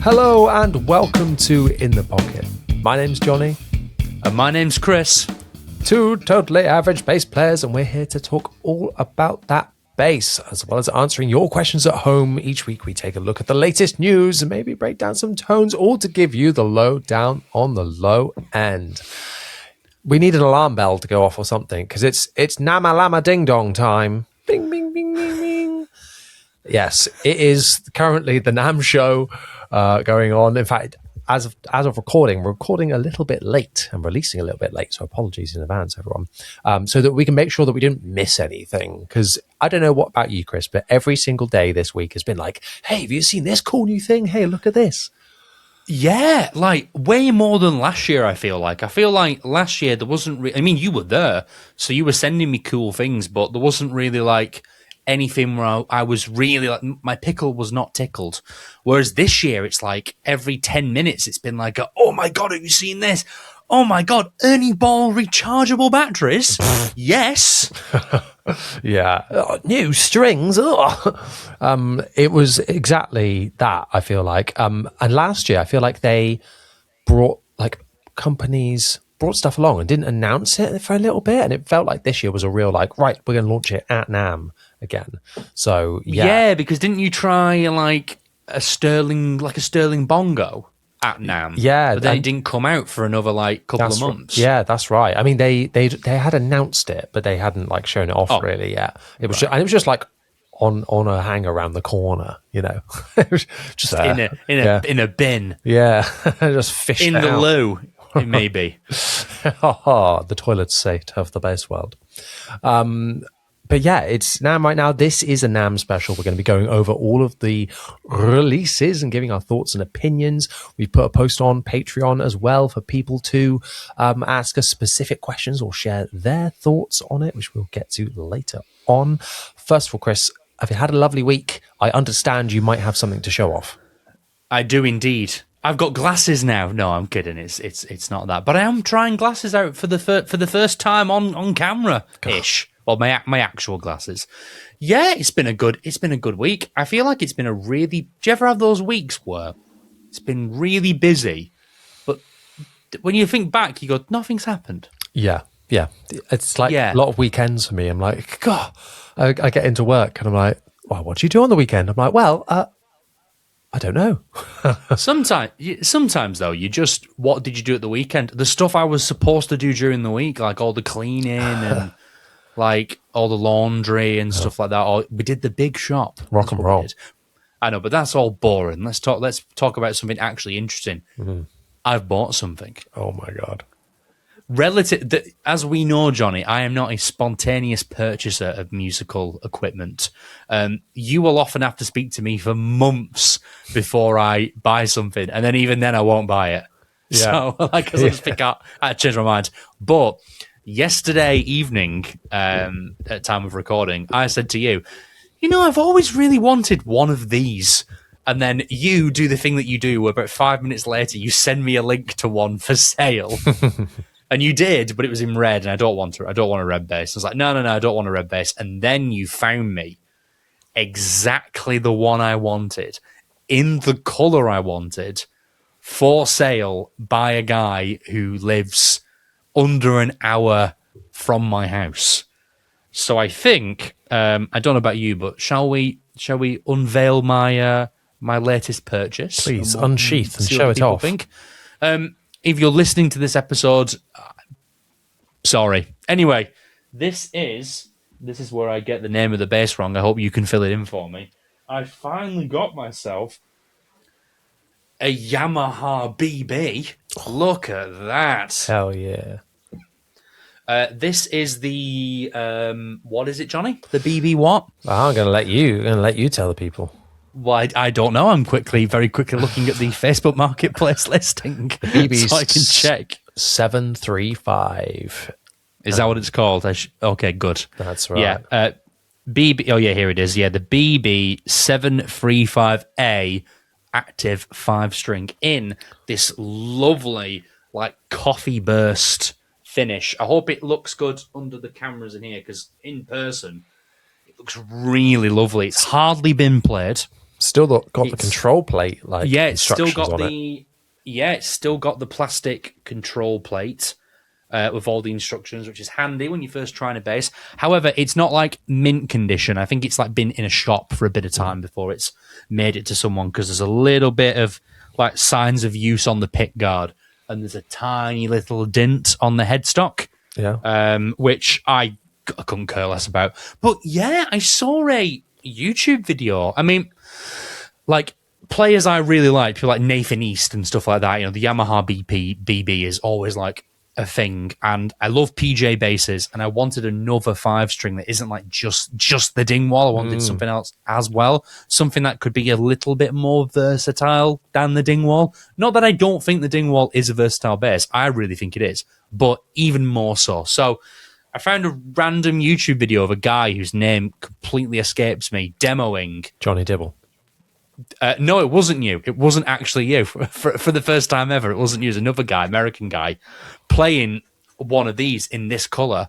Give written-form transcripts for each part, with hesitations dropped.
Hello and welcome to In the Pocket. My name's Jonny. And my name's Chris. Two totally average bass players, and we're here to talk all about that bass, as well as answering your questions at home. Each week we take a look at the latest news and maybe break down some tones, all to give you the low down on the low end. We need an alarm bell to go off or something, because it's Nama Lama Ding Dong time. Bing, bing, bing, bing, bing. Yes, it is currently the NAMM show going on. In fact, as of recording, we're recording a little bit late and releasing a little bit late, so apologies in advance, everyone, so that we can make sure that we didn't miss anything. Because I don't know what about you, Chris, but every single day this week has been like, hey, have you seen this cool new thing? Hey, look at this. Yeah, like way more than last year, I feel like. I feel like last year there wasn't I mean, you were there, so you were sending me cool things, but there wasn't really like anything where I was really like, my pickle was not tickled. Whereas this year, it's like every 10 minutes, it's been like, oh my God, have you seen this? Oh my God, Ernie Ball rechargeable batteries? Yes. Yeah. New strings. It was exactly that, I feel like. And last year, I feel like they brought, like, companies brought stuff along and didn't announce it for a little bit. And it felt like this year was a real, like, right, we're going to launch it at NAMM again. So, yeah. Yeah, because didn't you try, like a Sterling bongo at NAMM? Yeah. But then it didn't come out for another, like, couple of months. Yeah, that's right. I mean, they had announced it, but they hadn't, like, shown it off really yet. It was right. It was just like on a hanger around the corner, you know. It was just in a bin. Yeah, just fished in the out. loo. It may be. The toilet seat of the bass world. But yeah, it's NAMM right now. This is a NAMM special. We're going to be going over all of the releases and giving our thoughts and opinions. We've put a post on Patreon as well for people to ask us specific questions or share their thoughts on it, which we'll get to later on. First of all, Chris, have you had a lovely week? I understand you might have something to show off. I do indeed. I've got glasses now. No, I'm kidding. It's not that. But I am trying glasses out for the first time on camera ish. Well, my actual glasses. Yeah, it's been a good week. I feel like it's been a really. Do you ever have those weeks where it's been really busy, but when you think back, you go, nothing's happened. Yeah. It's like a lot of weekends for me. I'm like, God, I get into work and I'm like, well, what do you do on the weekend? I'm like, well, I don't know. Sometimes though, you just, what did you do at the weekend? The stuff I was supposed to do during the week, like all the cleaning and like all the laundry and stuff like that. Or we did the big shop. Rock and roll. I know, but that's all boring. Let's talk about something actually interesting. Mm-hmm. I've bought something. Oh my God. As we know, Jonny, I am not a spontaneous purchaser of musical equipment. You will often have to speak to me for months before I buy something, and then even then I won't buy it. Yeah. So, I just pick out, I change my mind. But yesterday evening, at time of recording, I said to you, I've always really wanted one of these. And then you do the thing that you do, where about 5 minutes later, you send me a link to one for sale. And you did, but it was in red, and I don't want a red bass. I was like, no, I don't want a red bass. And then you found me exactly the one I wanted, in the colour I wanted, for sale by a guy who lives under an hour from my house. So I think, I don't know about you, but shall we unveil my my latest purchase? Please, unsheath and show it off. Think? If you're listening to this episode, sorry. Anyway, this is where I get the name of the bass wrong. I hope you can fill it in for me. I finally got myself a Yamaha BB. Look at that. Hell yeah. This is the what is it, Jonny? The BB what? Well, I'm gonna let you tell the people. Well, I don't know. I'm very quickly looking at the Facebook Marketplace listing, BB so I can check. 735. Is that what it's called? Okay, good. That's right. Yeah. BB. Oh yeah, here it is. Yeah, the BB 735A active 5-string in this lovely like coffee burst finish. I hope it looks good under the cameras in here, because in person it looks really lovely. It's hardly been played. Still got the control plate, it's still instructions got on the it's still got the plastic control plate with all the instructions, which is handy when you're first trying a bass. However, it's not like mint condition. I think it's like been in a shop for a bit of time before it's made it to someone, because there's a little bit of like signs of use on the pick guard, and there's a tiny little dent on the headstock. Yeah. Which I couldn't care less about. But yeah, I saw a YouTube video. I mean, like players I really like, people like Nathan East and stuff like that. You know, the Yamaha BB is always like a thing, and I love PJ basses, and I wanted another 5-string that isn't like just the Dingwall. I wanted something else as well, something that could be a little bit more versatile than the Dingwall. Not that I don't think the Dingwall is a versatile bass, I really think it is, but even more so. So I found a random YouTube video of a guy whose name completely escapes me demoing Jonny Dibble. No, it wasn't you. It wasn't actually you. For the first time ever, it wasn't you. It was another guy, American guy, playing one of these in this color.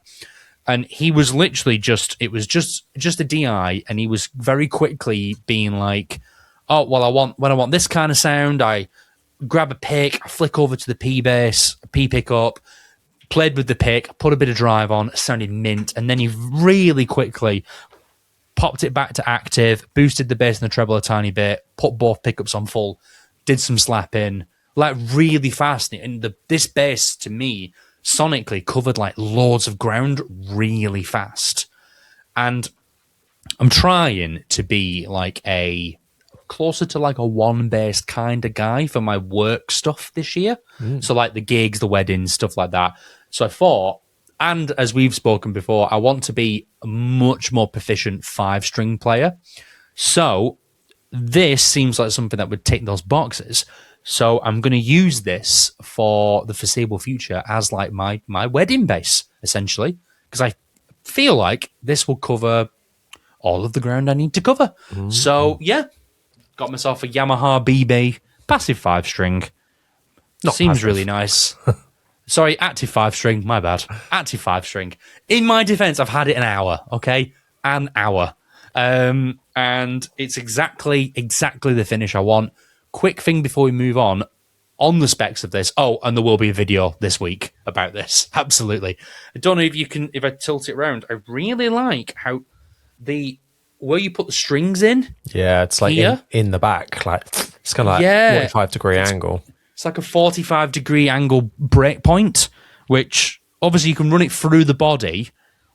And he was literally just a DI, and he was very quickly being like, oh, well, when I want this kind of sound, I grab a pick, I flick over to the P bass, P pickup, played with the pick, put a bit of drive on, sounded mint, and then he really quickly popped it back to active, boosted the bass and the treble a tiny bit, put both pickups on full, did some slapping, like really fast. And this bass, to me, sonically covered like loads of ground really fast. And I'm trying to be like closer to like a one bass kind of guy for my work stuff this year. So like the gigs, the weddings, stuff like that. So I thought, and as we've spoken before, I want to be a much more proficient 5-string player. So this seems like something that would tick those boxes. So I'm going to use this for the foreseeable future as like my wedding bass, essentially, because I feel like this will cover all of the ground I need to cover. So yeah, got myself a Yamaha BB passive 5-string. Seems passive. really nice. Sorry, active 5-string, my bad. Active 5-string. In my defense, I've had it an hour, okay? An hour. And it's exactly the finish I want. Quick thing before we move on the specs of this. Oh, and there will be a video this week about this. Absolutely. I don't know if I tilt it around. I really like how where you put the strings in. Yeah, it's like in the back. Like it's kind of like 45-degree angle. It's like a 45-degree angle break point, which obviously you can run it through the body,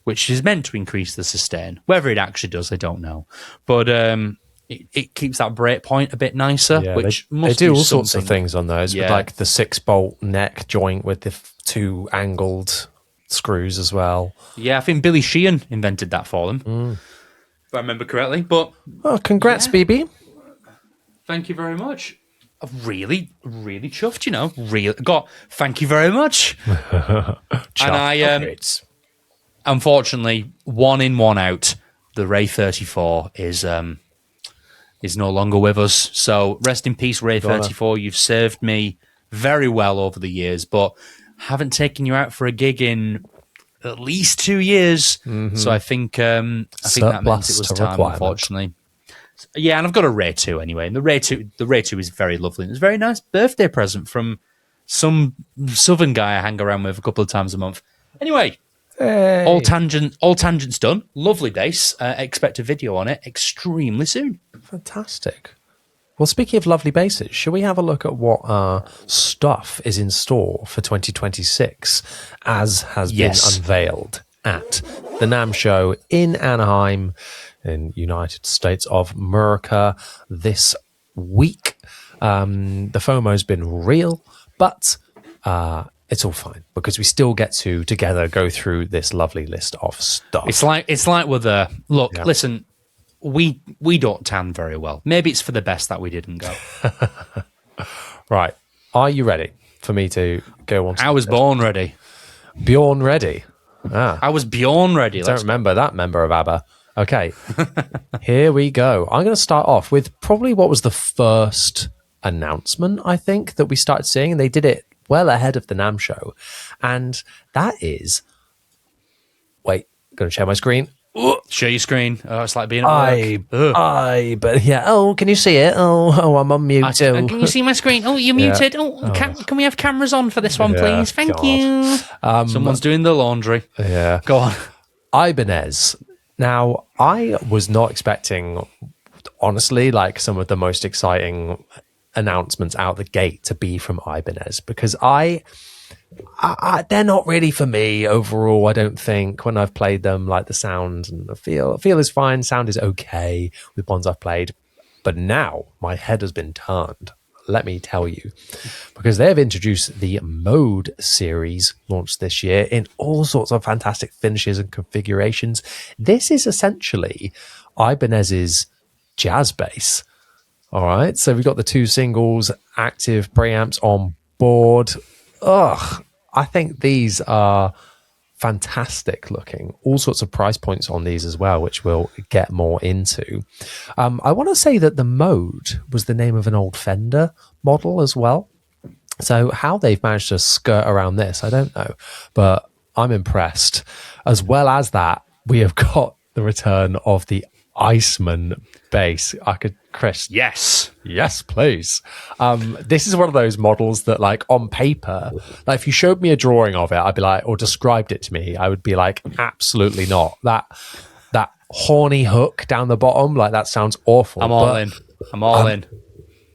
which is meant to increase the sustain. Whether it actually does, I don't know. But it keeps that break point a bit nicer, which they do all sorts of things on those, with like the 6-bolt neck joint with the 2 angled screws as well. Yeah, I think Billy Sheehan invented that for them, if I remember correctly. But congrats, BB. Thank you very much. I'm really, really chuffed, you know. Thank you very much. And I, unfortunately, 1 in, 1 out. The Ray 34 is no longer with us. So rest in peace, Ray 34. You've served me very well over the years, but haven't taken you out for a gig in at least 2 years. So I think that meant it was time, unfortunately. Yeah, and I've got a Ray 2 anyway, and the Ray 2 is very lovely. It was a very nice birthday present from some southern guy I hang around with a couple of times a month. Anyway, all tangents done. Lovely bass. Expect a video on it extremely soon. Fantastic. Well, speaking of lovely basses, shall we have a look at what stuff is in store for 2026, as has been unveiled at the NAMM show in Anaheim, in United States of America this week. The FOMO's been real, but it's all fine because we still get to together go through this lovely list of stuff. It's like we're there. Look, listen, we don't tan very well. Maybe it's for the best that we didn't go. Right. Are you ready for me to go on? I was born ready. Bjorn ready. I was Bjorn ready. I don't remember that member of ABBA. Okay, here we go. I'm going to start off with probably what was the first announcement, I think, that we started seeing, and they did it well ahead of the NAMM show. And that is... Wait, going to share my screen. Share your screen. Oh, it's like being at work. but yeah. Oh, can you see it? I'm on mute too. Can you see my screen? Oh, you're muted. Oh, can we have cameras on for this one, please? Thank you. Someone's doing the laundry. Yeah. Go on. Ibanez. Now, I was not expecting, honestly, like some of the most exciting announcements out the gate to be from Ibanez, because they're not really for me overall. I don't think when I've played them, like the sound and the feel is fine. Sound is okay with ones I've played, but now my head has been turned. Let me tell you, because they have introduced the Mode series launched this year in all sorts of fantastic finishes and configurations. This is essentially Ibanez's jazz bass. All right, so we've got the 2 singles, active preamps on board. I think these are fantastic looking. All sorts of price points on these as well, which we'll get more into. I want to say that the Mode was the name of an old Fender model as well. So how they've managed to skirt around this, I don't know, but I'm impressed. As well as that, we have got the return of the Iceman bass. Chris. Yes, please. This is one of those models that, like, on paper, like if you showed me a drawing of it, I'd be like, or described it to me, I would be like, absolutely not. That horny hook down the bottom, like that sounds awful. I'm all in.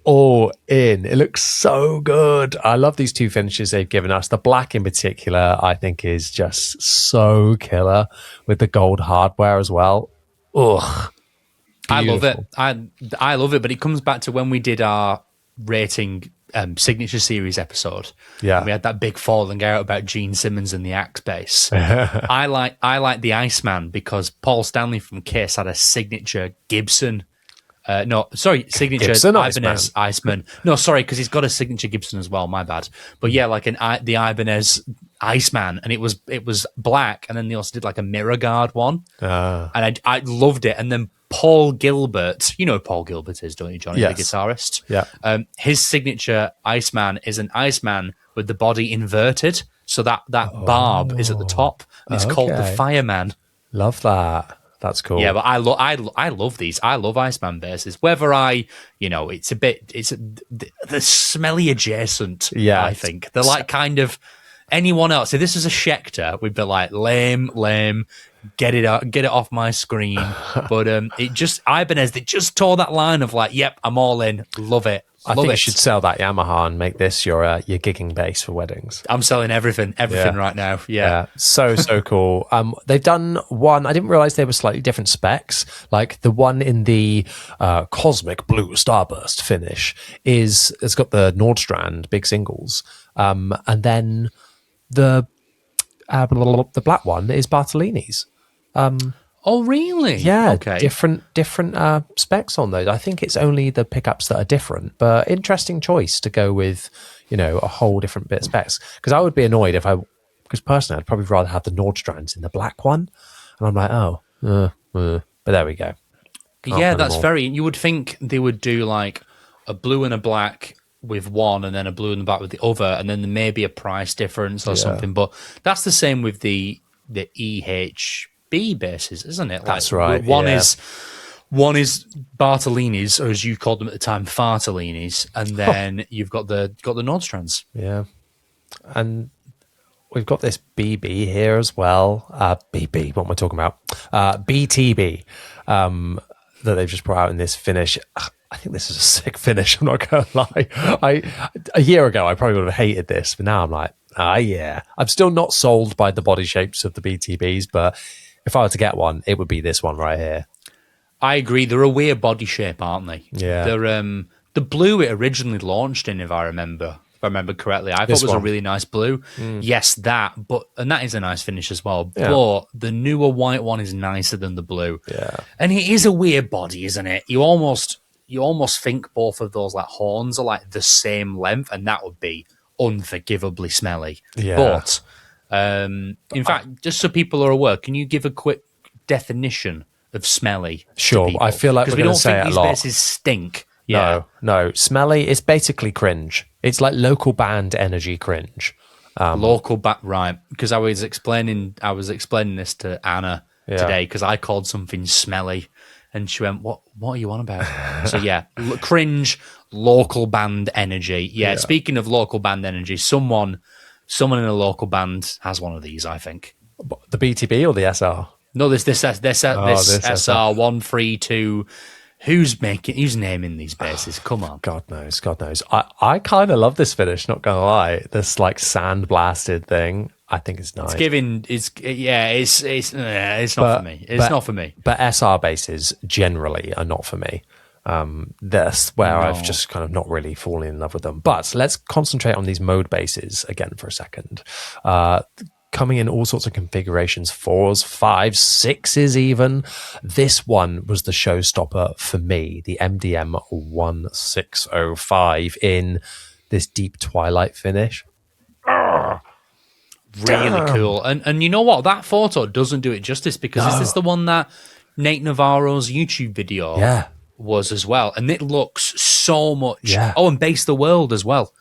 All in. It looks so good. I love these 2 finishes they've given us. The black in particular, I think, is just so killer with the gold hardware as well. Ugh. Beautiful. I love it. I love it, but it comes back to when we did our rating signature series episode. Yeah, we had that big falling out about Gene Simmons and the Axe bass. I like the Iceman because Paul Stanley from Kiss had a signature Gibson. Signature Gibson Ibanez Iceman. No, sorry, because he's got a signature Gibson as well. My bad. But yeah, like the Ibanez Iceman, and it was black, and then they also did like a mirror guard one, and I loved it. And then Paul Gilbert, you know who Paul Gilbert is, don't you, Johnny? Yes. The guitarist. Yeah. His signature Iceman is an Iceman with the body inverted, so that barb is at the top. And it's called the Fireman. Love that. That's cool. Yeah, but I love these. I love Iceman basses. Whether they're smelly adjacent. Yeah, I think they're like kind of anyone else. If this is a Schecter, we'd be like lame. Get it off my screen. But Ibanez, they just tore that line of like, yep, I'm all in. Love it. I think you should sell that Yamaha and make this your gigging bass for weddings. I'm selling everything right now. Yeah. So cool. They've done one. I didn't realize they were slightly different specs. Like the one in the Cosmic Blue Starburst finish it's got the Nordstrand big singles, and then the black one is Bartolini's. Oh, really? Yeah, okay. Different specs on those. I think it's only the pickups that are different, but interesting choice to go with, a whole different bit of specs. Because I would be annoyed because personally, I'd probably rather have the Nordstrands in the black one. And I'm like, but there we go. Yeah, that's you would think they would do like a blue and a black with one and then a blue and a black with the other, and then there may be a price difference or something. But that's the same with the EHB bases, isn't it? That's right. One is Bartolini's, or as you called them at the time, Fartolini's, and then you've got the Nordstrands. Yeah, and we've got this BB here as well. BB, what am I talking about? BTB that they've just brought out in this finish. I think this is a sick finish. I'm not gonna lie. A year ago, I probably would have hated this, but now I'm like, yeah. I'm still not sold by the body shapes of the BTBs, but if I were to get one, it would be this one right here. I agree. They're a weird body shape, aren't they? Yeah. They're the blue it originally launched in, if I remember correctly. I thought it was a really nice blue. Yes, and that is a nice finish as well. Yeah. But the newer white one is nicer than the blue. Yeah. And it is a weird body, isn't it? You almost think both of those like horns are like the same length, and that would be unforgivably smelly. Yeah. But in fact, just so people are aware, can you give a quick definition of smelly? Sure. I feel like we're going to say it a lot. Because we don't think these basses stink. Yeah. No. Smelly is basically cringe. It's like local band energy cringe. Right? Because I was explaining this to Anna today because I called something smelly. And she went, what are you on about? So, yeah, cringe, local band energy. Yeah, speaking of local band energy, someone in a local band has one of these, I think. The BTB or the SR? No, this SR132. Who's naming these basses? Come on. God knows. I kind of love this finish, not gonna lie. This like sandblasted thing. I think it's nice. It's not for me. It's not for me. But SR basses generally are not for me. That's where I've just kind of not really fallen in love with them. But let's concentrate on these mode basses again for a second. Coming in all sorts of configurations, 4s, 5s, 6s even. This one was the showstopper for me, the MDM 1605 in this deep twilight finish. Really cool. And you know what? That photo doesn't do it justice because is this the one that Nate Navarro's YouTube video was as well? And it looks so much... Yeah. Oh, and Base the World as well.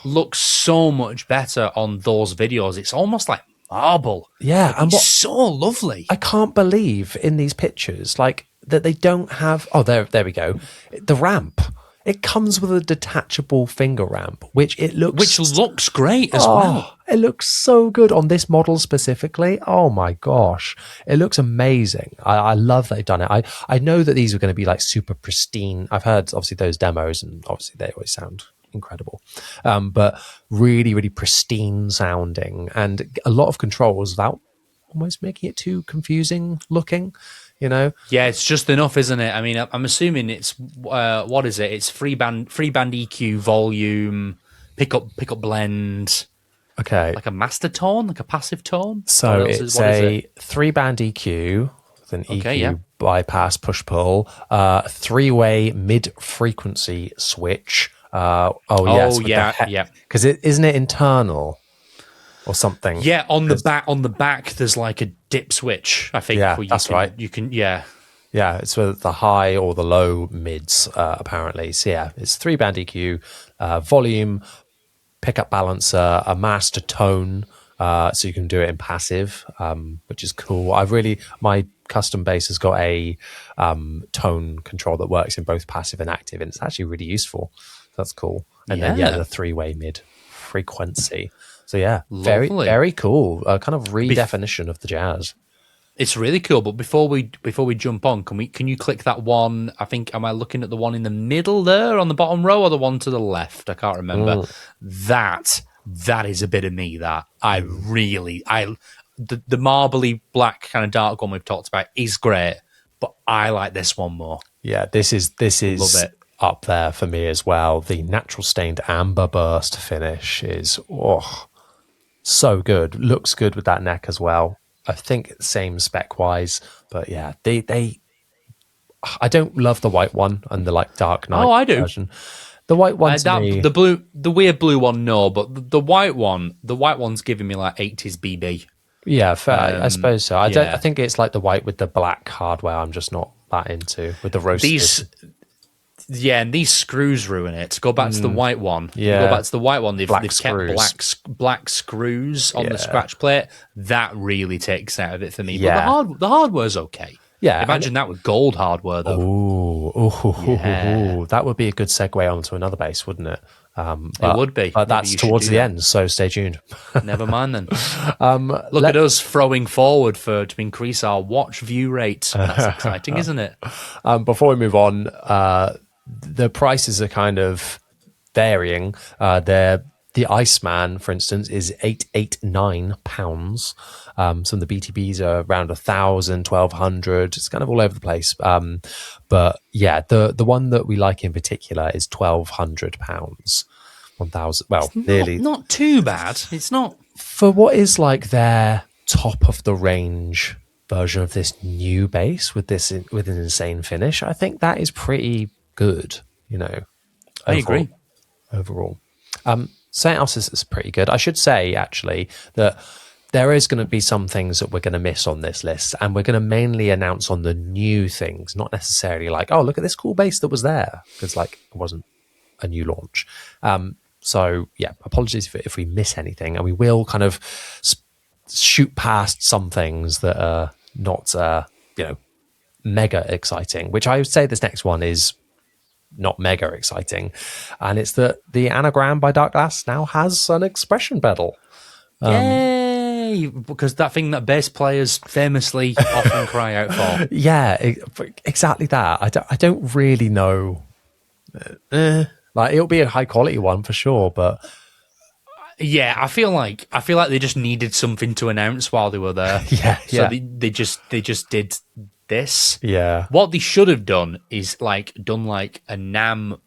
Looks so much better on those videos. It's almost like marble. Yeah. And it's so lovely. I can't believe in these pictures, like, that they don't have... Oh, there we go. The ramp. It comes with a detachable finger ramp, which looks great as well. It looks so good on this model specifically. Oh my gosh, it looks amazing. I love that they've done it. I know that these are going to be like super pristine. I've heard obviously those demos, and obviously they always sound incredible, but really, really pristine sounding, and a lot of controls without almost making it too confusing looking. You know, yeah, it's just enough, isn't it? I mean, I'm assuming it's what is it? It's free band EQ, volume, pickup blend. Okay, like a master tone, like a passive tone. So it's a 3-band EQ with an EQ bypass push pull, 3-way mid frequency switch. Because isn't it internal? Or something. Yeah, on the back, there's like a dip switch. I think. Yeah, that's right. You can. Yeah, it's for the high or the low mids, apparently. So yeah, it's 3-band EQ, volume, pickup balancer, a master tone, so you can do it in passive, which is cool. My custom bass has got a tone control that works in both passive and active, and it's actually really useful. That's cool. And then the 3-way mid frequency. So yeah, very, very cool. Kind of redefinition of the jazz. It's really cool. But before we jump on, can you click that one? I think, am I looking at the one in the middle there on the bottom row, or the one to the left? I can't remember. That is a bit of me. That the marbly black kind of dark one we've talked about is great, but I like this one more. Yeah, this is love it. Up there for me as well. The natural stained amber burst finish is so good. Looks good with that neck as well. I think same spec wise, but yeah, they I don't love the white one and the like dark night version. The white one, the weird blue one, no, but the white one's giving me like 80s BB. Yeah, fair. I suppose so. I think it's like the white with the black hardware. I'm just not that into with the roasted. And these screws ruin it. Go back to the white one. Yeah. Go back to the white one. They've kept black screws on the scratch plate. That really takes out of it for me. Yeah. But the hardware's okay. Yeah. Imagine that with gold hardware, though. Ooh. That would be a good segue onto another bass, wouldn't it? It would be. But that's towards the end, so stay tuned. Never mind then. Look at us throwing forward to increase our watch view rate. That's exciting, isn't it? Before we move on, the prices are kind of varying. The Iceman, for instance, is £889. Some of the BTBs are around 1,000, 1,200. It's kind of all over the place. But yeah, the one that we like in particular is £1,200. 1,000. Well, nearly not too bad. It's not for what is like their top of the range version of this new bass with an insane finish. I think that is pretty good. You know, I agree. Overall, something else is pretty good. I should say actually that there is going to be some things that we're going to miss on this list, and we're going to mainly announce on the new things, not necessarily like, oh, look at this cool bass that was there, because like it wasn't a new launch. So yeah, apologies if we miss anything, and we will kind of shoot past some things that are not, mega exciting, which I would say this next one is not mega exciting. And it's that the Anagram by Darkglass now has an expression pedal. Yay! Because that thing that bass players famously often cry out for. Yeah, exactly that. I don't really know. Like, it'll be a high quality one for sure, but yeah, I feel like they just needed something to announce while they were there. So they just did this. Yeah. What they should have done is done a NAMM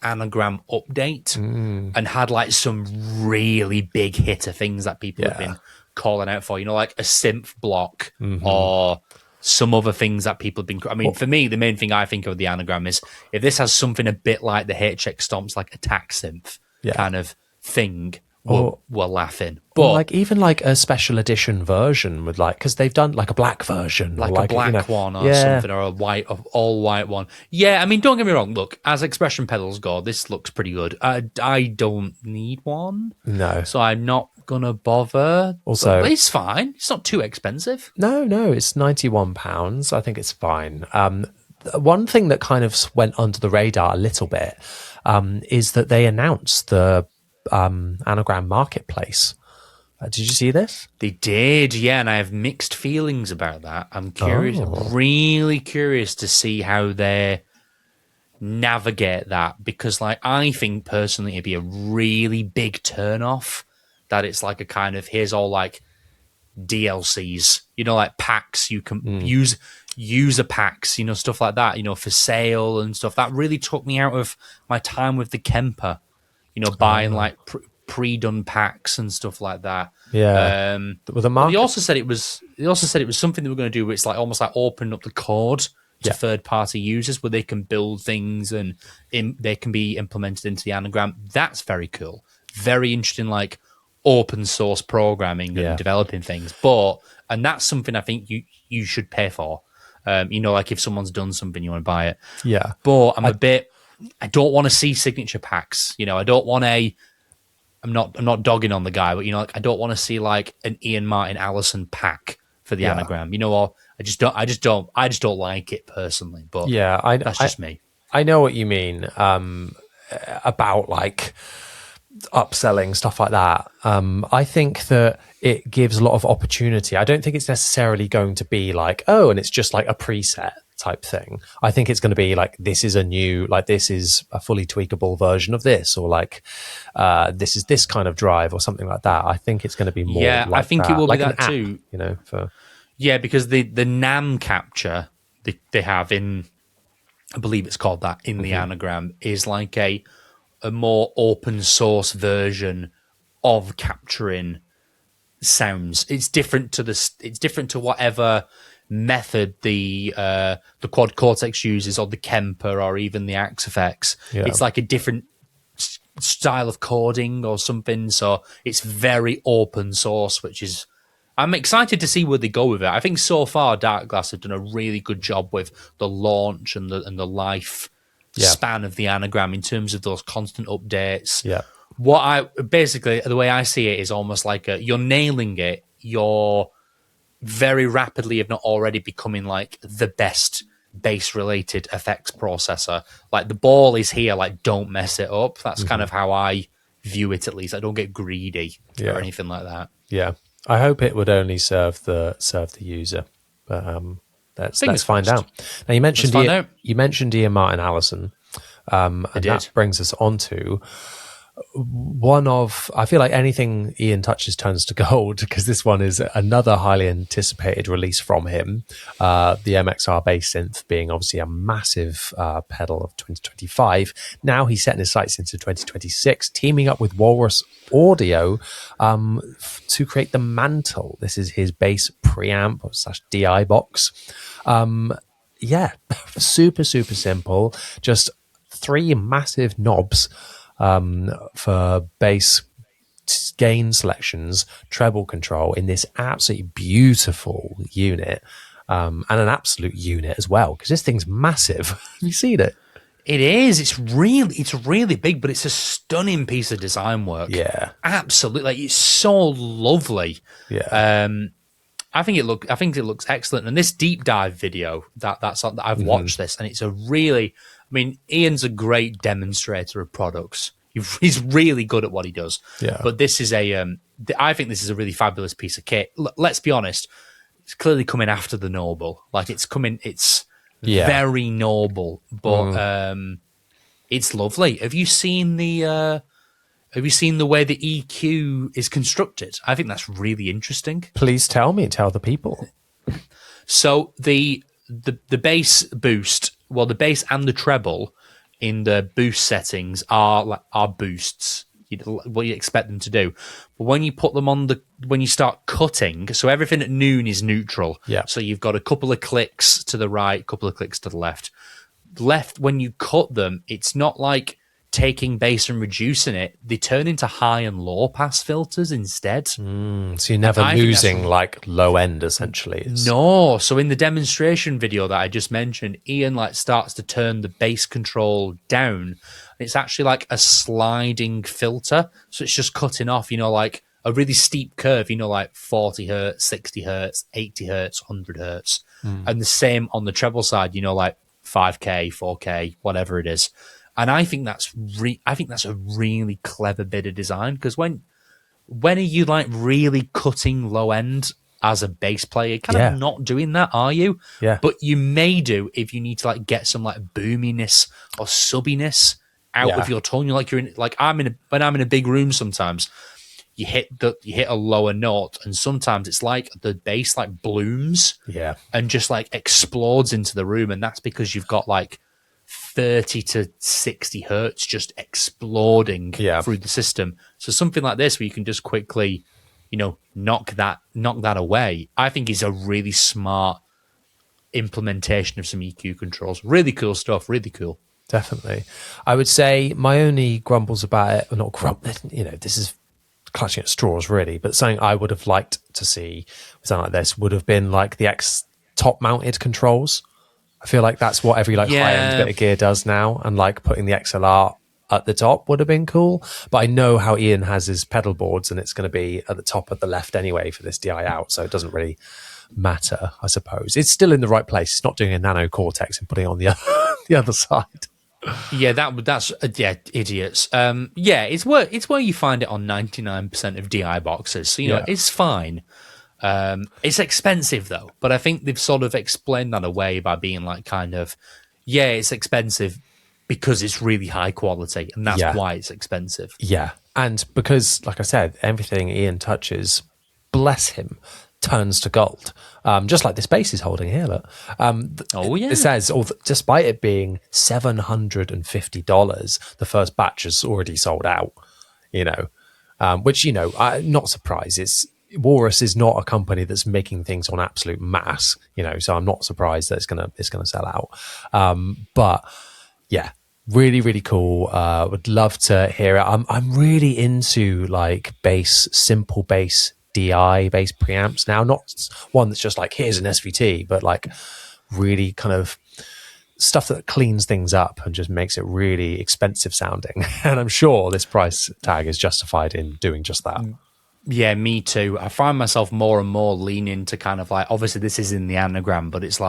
anagram update and had some really big hitter things that people have been calling out for, like a synth block or some other things that people have been. I mean, for me, the main thing I think of the anagram is if this has something a bit like the HX Stomps, like attack synth kind of thing, we're laughing. But even a special edition version with because they've done a black version, a black one or something, or all white one. Yeah, I mean, don't get me wrong. Look, as expression pedals go, this looks pretty good. I don't need one, no, so I'm not gonna bother. Also, but it's fine. It's not too expensive. No, it's £91. I think it's fine. One thing that kind of went under the radar a little bit is that they announced the Anagram Marketplace. Did you see this? They did, yeah, and I have mixed feelings about that. I'm curious, really curious to see how they navigate that, because I think personally it'd be a really big turn-off that it's a kind of, here's all DLCs, packs you can use, user packs, stuff like that, for sale and stuff. That really took me out of my time with the Kemper, buying pre-done packs and stuff like that. Yeah. They also said it was something they were going to do where it's almost open up the code to third-party users where they can build things and they can be implemented into the anagram. That's very cool. Very interesting, open source programming and developing things. And that's something I think you should pay for. If someone's done something, you want to buy it. Yeah. But I don't want to see signature packs. I don't want I'm not dogging on the guy, but I don't want to see an Ian Martin Allison pack for the anagram. Or I just don't like it personally. But that's just me. I know what you mean about upselling stuff like that. I think that it gives a lot of opportunity. I don't think it's necessarily going to be and it's just a preset type thing. I think it's going to be this is a new, this is a fully tweakable version of this, or this is this kind of drive or something like that. I think it's going to be more I think that. It will be that app, too. Because the NAMM capture they have in, I believe it's called that, in the anagram, is a more open source version of capturing sounds. It's different to whatever method the quad Cortex uses, or the Kemper, or even the Axe FX. It's a different style of coding or something, so it's very open source, which is, I'm excited to see where they go with it. I think so far Darkglass have done a really good job with the launch and the life span of the anagram in terms of those constant updates. Basically the way I see it is almost you're nailing it, you're very rapidly, if not already, becoming the best bass-related effects processor. The ball is here, don't mess it up. That's kind of how I view it, at least. I don't get greedy or anything like that. Yeah, I hope it would only serve the user, but let's find out. Now you mentioned Ian Martin Allison, and that brings us on to one of, I feel like anything Ian touches turns to gold, because this one is another highly anticipated release from him. The MXR bass synth being obviously a massive pedal of 2025. Now he's setting his sights into 2026, teaming up with Walrus Audio to create the Mantle. This is his bass preamp / DI box. Super simple. Just 3 massive knobs for bass gain selections, treble control in this absolutely beautiful unit, and an absolute unit as well, because this thing's massive. Have you seen it? It is. It's really big, but it's a stunning piece of design work. Yeah, absolutely. Like, it's so lovely. Yeah. I think it looks excellent. And this deep dive video that I've watched this, and it's a really. I mean, Ian's a great demonstrator of products. He's really good at what he does. Yeah. But this is I think this is a really fabulous piece of kit. Let's be honest. It's clearly coming after the Noble. Like, it's very noble, but it's lovely. Have you seen the way the EQ is constructed? I think that's really interesting. Please tell the people. So the bass boost, well, the bass and the treble in the boost settings are boosts. What you expect them to do, but when you put them on when you start cutting, so everything at noon is neutral. Yeah. So you've got a couple of clicks to the right, a couple of clicks to the left. When you cut them, it's not like taking bass and reducing it. They turn into high and low pass filters instead. So you're never losing like low end, essentially. No. So in the demonstration video that I just mentioned, Ian starts to turn the bass control down. It's actually like a sliding filter. So it's just cutting off, like a really steep curve, like 40 hertz, 60 hertz, 80 hertz, 100 hertz. And the same on the treble side, like 5K, 4K, whatever it is. And I think that's a really clever bit of design, because when are you really cutting low end as a bass player? You're kind of not doing that, are you? Yeah. But you may do if you need to get some boominess or subbiness out of your tone. When I'm in a big room sometimes, you hit a lower note, and sometimes it's like the bass blooms and just explodes into the room, and that's because you've got 30 to 60 hertz just exploding through the system. So something like this, where you can just quickly, knock that away, I think is a really smart implementation of some EQ controls. Really cool stuff. Really cool. Definitely. I would say my only grumbles about it, or not grumble, this is clutching at straws really, but something I would have liked to see something like this would have been the X top mounted controls. I feel like that's what every high-end bit of gear does now, and putting the XLR at the top would have been cool. But I know how Ian has his pedal boards, and it's going to be at the top of the left anyway for this DI out, so it doesn't really matter, I suppose. It's still in the right place. It's not doing a nano Cortex and putting it on the other side. Yeah, that's idiots. It's where you find it on 99% of DI boxes. So it's fine. It's expensive though, but I think they've sort of explained that away by being it's expensive because it's really high quality, and that's why it's expensive. Yeah, and because, like I said, everything Ian touches, bless him, turns to gold. Just like this bass is holding here, look. It says, despite it being $750, the first batch is already sold out. Which I'm not surprised. Walrus is not a company that's making things on absolute mass, so I'm not surprised that it's gonna sell out. But yeah, really, really cool. Would love to hear it. I'm really into simple bass DI bass preamps now, not one that's just here's an SVT, but really kind of stuff that cleans things up and just makes it really expensive sounding. And I'm sure this price tag is justified in doing just that. Yeah, me too. I find myself more and more leaning to kind of obviously this is in the anagram, but it's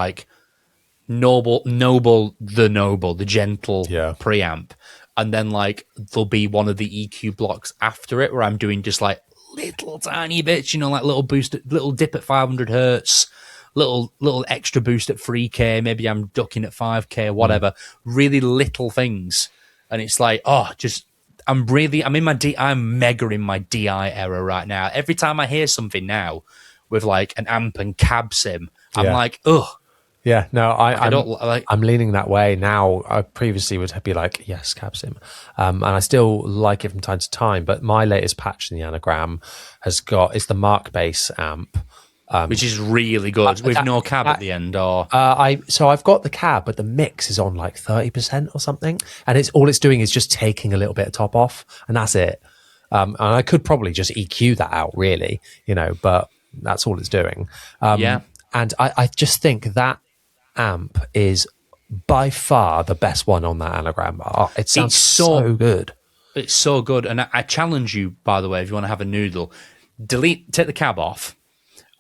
noble, the gentle preamp. And then there'll be one of the EQ blocks after it where I'm doing just little tiny bits, little boost, little dip at 500 hertz, little extra boost at 3K. Maybe I'm ducking at 5K or whatever. Really little things. And it's I'm mega in my DI era right now. Every time I hear something now with an amp and cab sim, I'm ugh. Yeah, no, I'm leaning that way now. I previously would be yes, cab sim, and I still like it from time to time. But my latest patch in the anagram is the Mark Bass amp. Which is really good with no cab at the end, or so I've got the cab, but the mix is on 30% or something, and it's doing is just taking a little bit of top off, and that's it. And I could probably just EQ that out, really, but that's all it's doing. And I just think that amp is by far the best one on that anagram. Oh, it sounds so good. It's so good. And I challenge you, by the way, if you want to have a noodle, take the cab off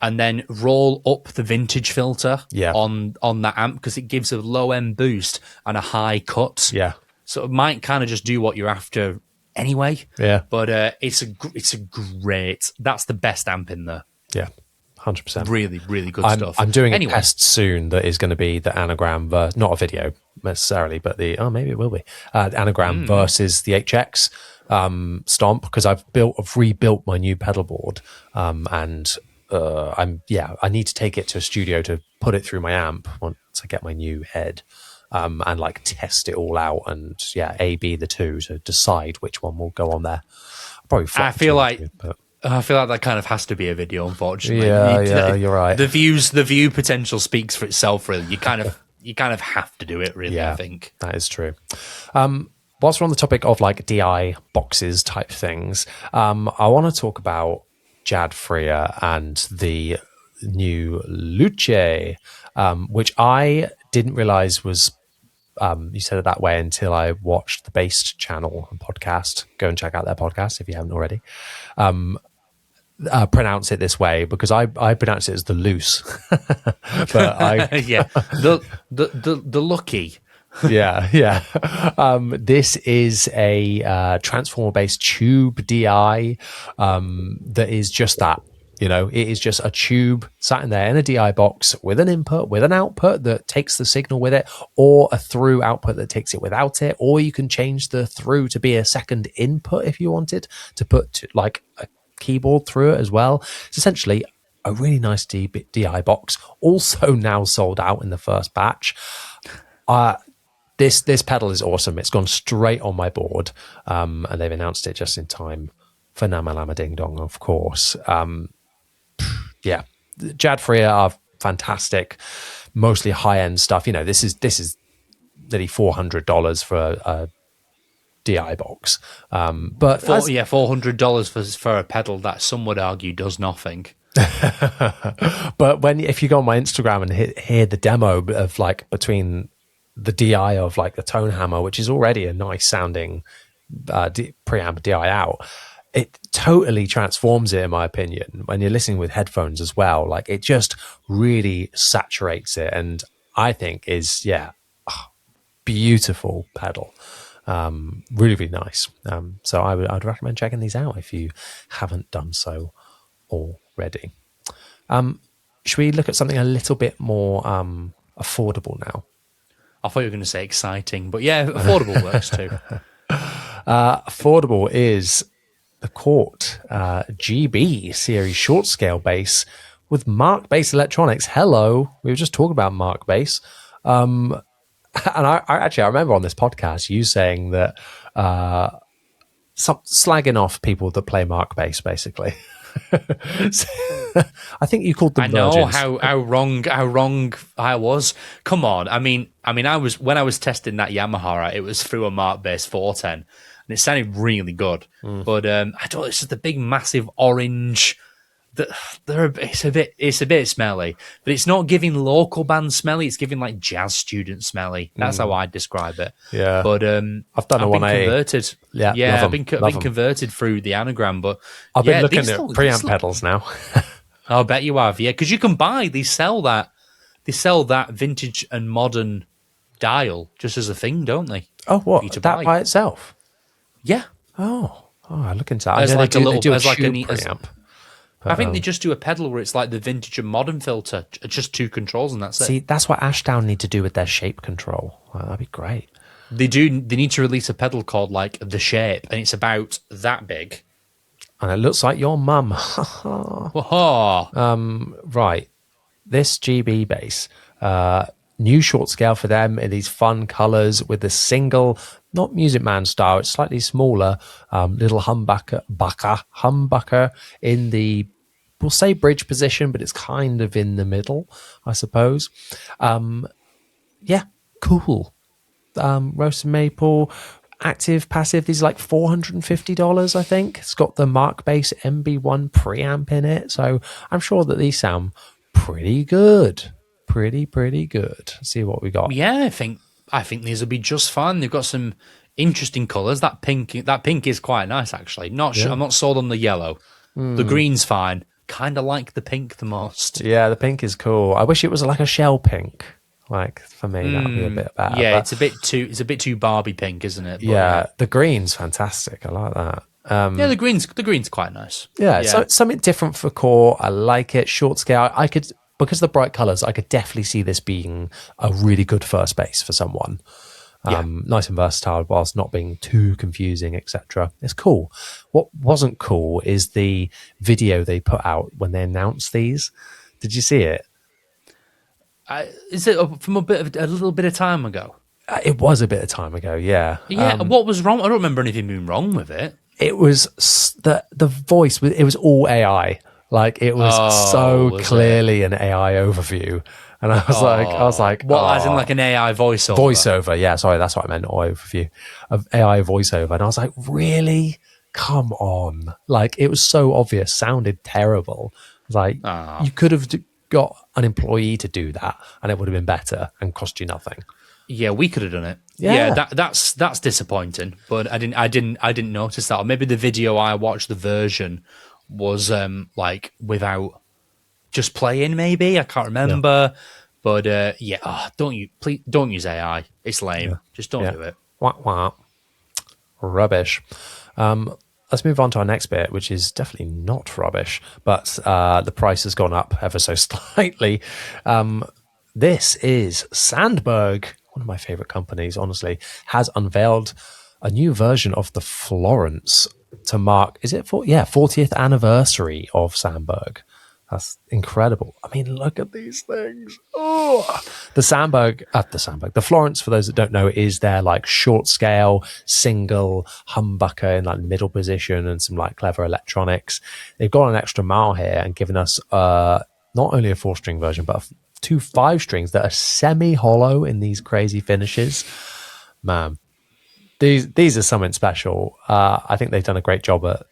and then roll up the vintage filter on that amp, because it gives a low end boost and a high cut. Yeah. So it might kind of just do what you're after anyway. Yeah. But it's a great, that's the best amp in there. Yeah. 100%. Really, really good stuff. I'm doing a test soon that is going to be the anagram, not a video necessarily, but maybe it will be anagram versus the HX stomp, because I've rebuilt my new pedal board, and I need to take it to a studio to put it through my amp once I get my new head, and like test it all out, and A/B the two to decide which one will go on there. Probably. I feel like that kind of has to be a video, unfortunately. Yeah, you're right. The view potential speaks for itself, really. You kind of have to do it, really, I think. That is true. Whilst we're on the topic of like DI boxes type things, I want to talk about Jad Fria and the new Luce, which I didn't realize was, you said it that way until I watched the Bassist channel and podcast. Go and check out their podcast if you haven't already. Pronounce it this way because I pronounce it as the loose, but the lucky. This is a transformer based tube DI that is just that. It is just a tube sat in there in a DI box with an input, with an output that takes the signal with it, or a through output that takes it without it, or you can change the through to be a second input if you wanted to put like a keyboard through it as well. It's essentially a really nice DI box, also now sold out in the first batch. This pedal is awesome. It's gone straight on my board, and they've announced it just in time for NAMM Lama Ding Dong, of course. Jad Fria are fantastic, mostly high-end stuff. This is nearly $400 for a DI box, but $400 for a pedal that some would argue does nothing. But if you go on my Instagram and hear the demo of like between the DI of like the tone hammer, which is already a nice sounding preamp DI out, it totally transforms it in my opinion when you're listening with headphones as well. Like it just really saturates it, and I think is beautiful pedal. Really, really nice. So I'd recommend checking these out if you haven't done so already. Should we look at something a little bit more affordable now? I thought you were going to say exciting, but yeah, affordable works too. Affordable is the Cort GB series short scale bass with Mark Bass Electronics. Hello, we were just talking about Mark Bass. And I remember on this podcast you saying that slagging off people that play Mark Bass, basically. I think you called them. I know virgins. how wrong I was. Come on, I mean, when I was testing that Yamaha, it was through a Mark Bass 410, and it sounded really good. But I don't. It's just the big, massive orange. It's a bit smelly, but it's not giving local band smelly. It's giving like jazz student smelly. That's how I describe it. Yeah, but I've been converted. I've been converted through the anagram. But I've been looking at preamp pedals now. I'll bet you have, because you can buy. They sell that vintage and modern dial just as a thing, don't they? Oh, what that by itself? Yeah. Oh, I look into that. As like a little, as like an preamp. I think they just do a pedal where it's like the vintage and modern filter, just two controls, and that's it. See, that's what Ashdown need to do with their shape control. Well, that'd be great. They need to release a pedal called like the Shape, and it's about that big. And it looks like your mum. Right. This GB bass, new short scale for them in these fun colors with the single, not Music Man style, it's slightly smaller, little humbucker in the, we'll say bridge position, but it's kind of in the middle, I suppose. Cool. Roasted maple, active, passive. These are like $450, I think. It's got the Mark Bass MB1 preamp in it, so I'm sure that these sound pretty good. pretty good. Let's see what we got. Yeah, I think these will be just fine. They've got some interesting colours. That pink is quite nice, actually. I'm not sold on the yellow. The green's fine. Kind of like the pink the most. Yeah, the pink is cool. I wish it was like a shell pink. Like for me, that would be a bit better. Yeah, but it's a bit too Barbie pink, isn't it? But, yeah, the green's fantastic. I like that. Yeah, the green's quite nice. Yeah, so something different for Cort. I like it. Short scale. I could, because of the bright colours, I could definitely see this being a really good first bass for someone. Nice and versatile whilst not being too confusing, etc. It's cool. What wasn't cool is the video they put out when they announced these. Did you see it? Is it from a little bit of time ago? It was a bit of time ago, yeah. Yeah, what was wrong? I don't remember anything being wrong with it. It was the voice. It was all AI. Like it was clearly an AI overview, and I was like, what? As in like an AI voiceover? Voiceover, yeah. Sorry, that's what I meant. Overview of AI voiceover, and I was like, really? Come on! Like it was so obvious. Sounded terrible. I was like, you could have got an employee to do that, and it would have been better and cost you nothing. Yeah, we could have done it. Yeah, that's disappointing. But I didn't notice that. Or maybe the video I watched, the version was like without just playing. Maybe I can't remember. Yeah. But please don't use AI. It's lame. Just don't do it. Wah, wah. Rubbish. Let's move on to our next bit, which is definitely not rubbish, but the price has gone up ever so slightly. This is Sandberg, one of my favorite companies, honestly, has unveiled a new version of the Florence to mark, 40th anniversary of Sandberg. That's incredible. I mean, look at these things. Oh, the Florence, for those that don't know, is their like short scale single humbucker in like middle position and some like clever electronics. They've gone an extra mile here and given us not only a 4-string version, but two 5-strings that are semi-hollow in these crazy finishes. Man, these are something special. I think they've done a great job at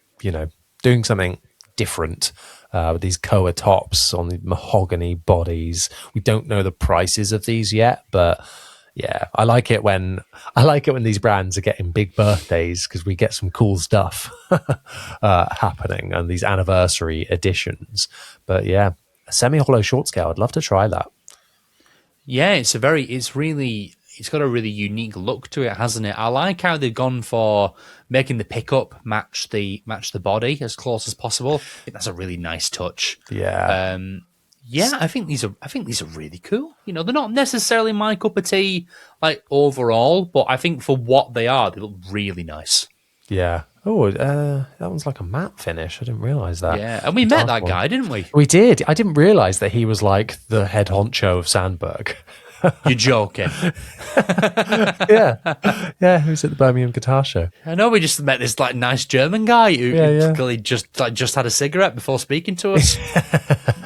doing something different. With these Koa tops on the mahogany bodies. We don't know the prices of these yet, but yeah, I like it when these brands are getting big birthdays because we get some cool stuff happening and these anniversary editions. But yeah, a semi-hollow short scale. I'd love to try that. Yeah, it's got a really unique look to it, hasn't it? I like how they've gone for making the pickup match the body as close as possible. I think that's a really nice touch. Yeah. I think these are really cool. They're not necessarily my cup of tea, like overall, but I think for what they are, they look really nice. Yeah. Oh, that one's like a matte finish. I didn't realize that. Yeah, and we met that guy, didn't we? We did. I didn't realize that he was like the head honcho of Sandberg. You're joking. Yeah, who's at the Birmingham Guitar Show? I know, we just met this like nice German guy who clearly just had a cigarette before speaking to us.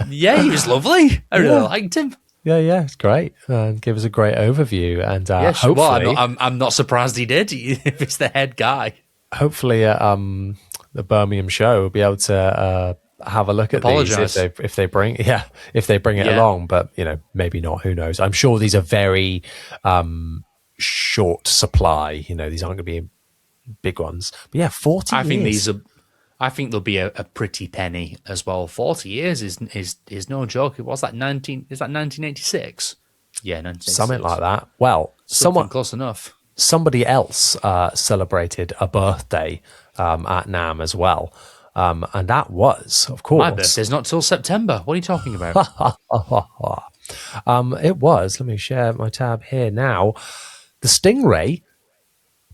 Yeah, he was lovely. I really liked him. Yeah, it's great. Give us a great overview, and hopefully, well, I'm not surprised he did. If it's the head guy, hopefully, the Birmingham show will be able to have a look at these if they bring it along, but maybe not, who knows. I'm sure these are very short supply, these aren't going to be big ones, but yeah, 40 years. I think they'll be a pretty penny as well. 40 years is no joke. It was that 1986? Yeah, 1986. Something like that. Well, something close enough. Somebody else celebrated a birthday at NAMM as well. And that was, of course... My birthday's not till September. What are you talking about? It was, let me share my tab here now. The Stingray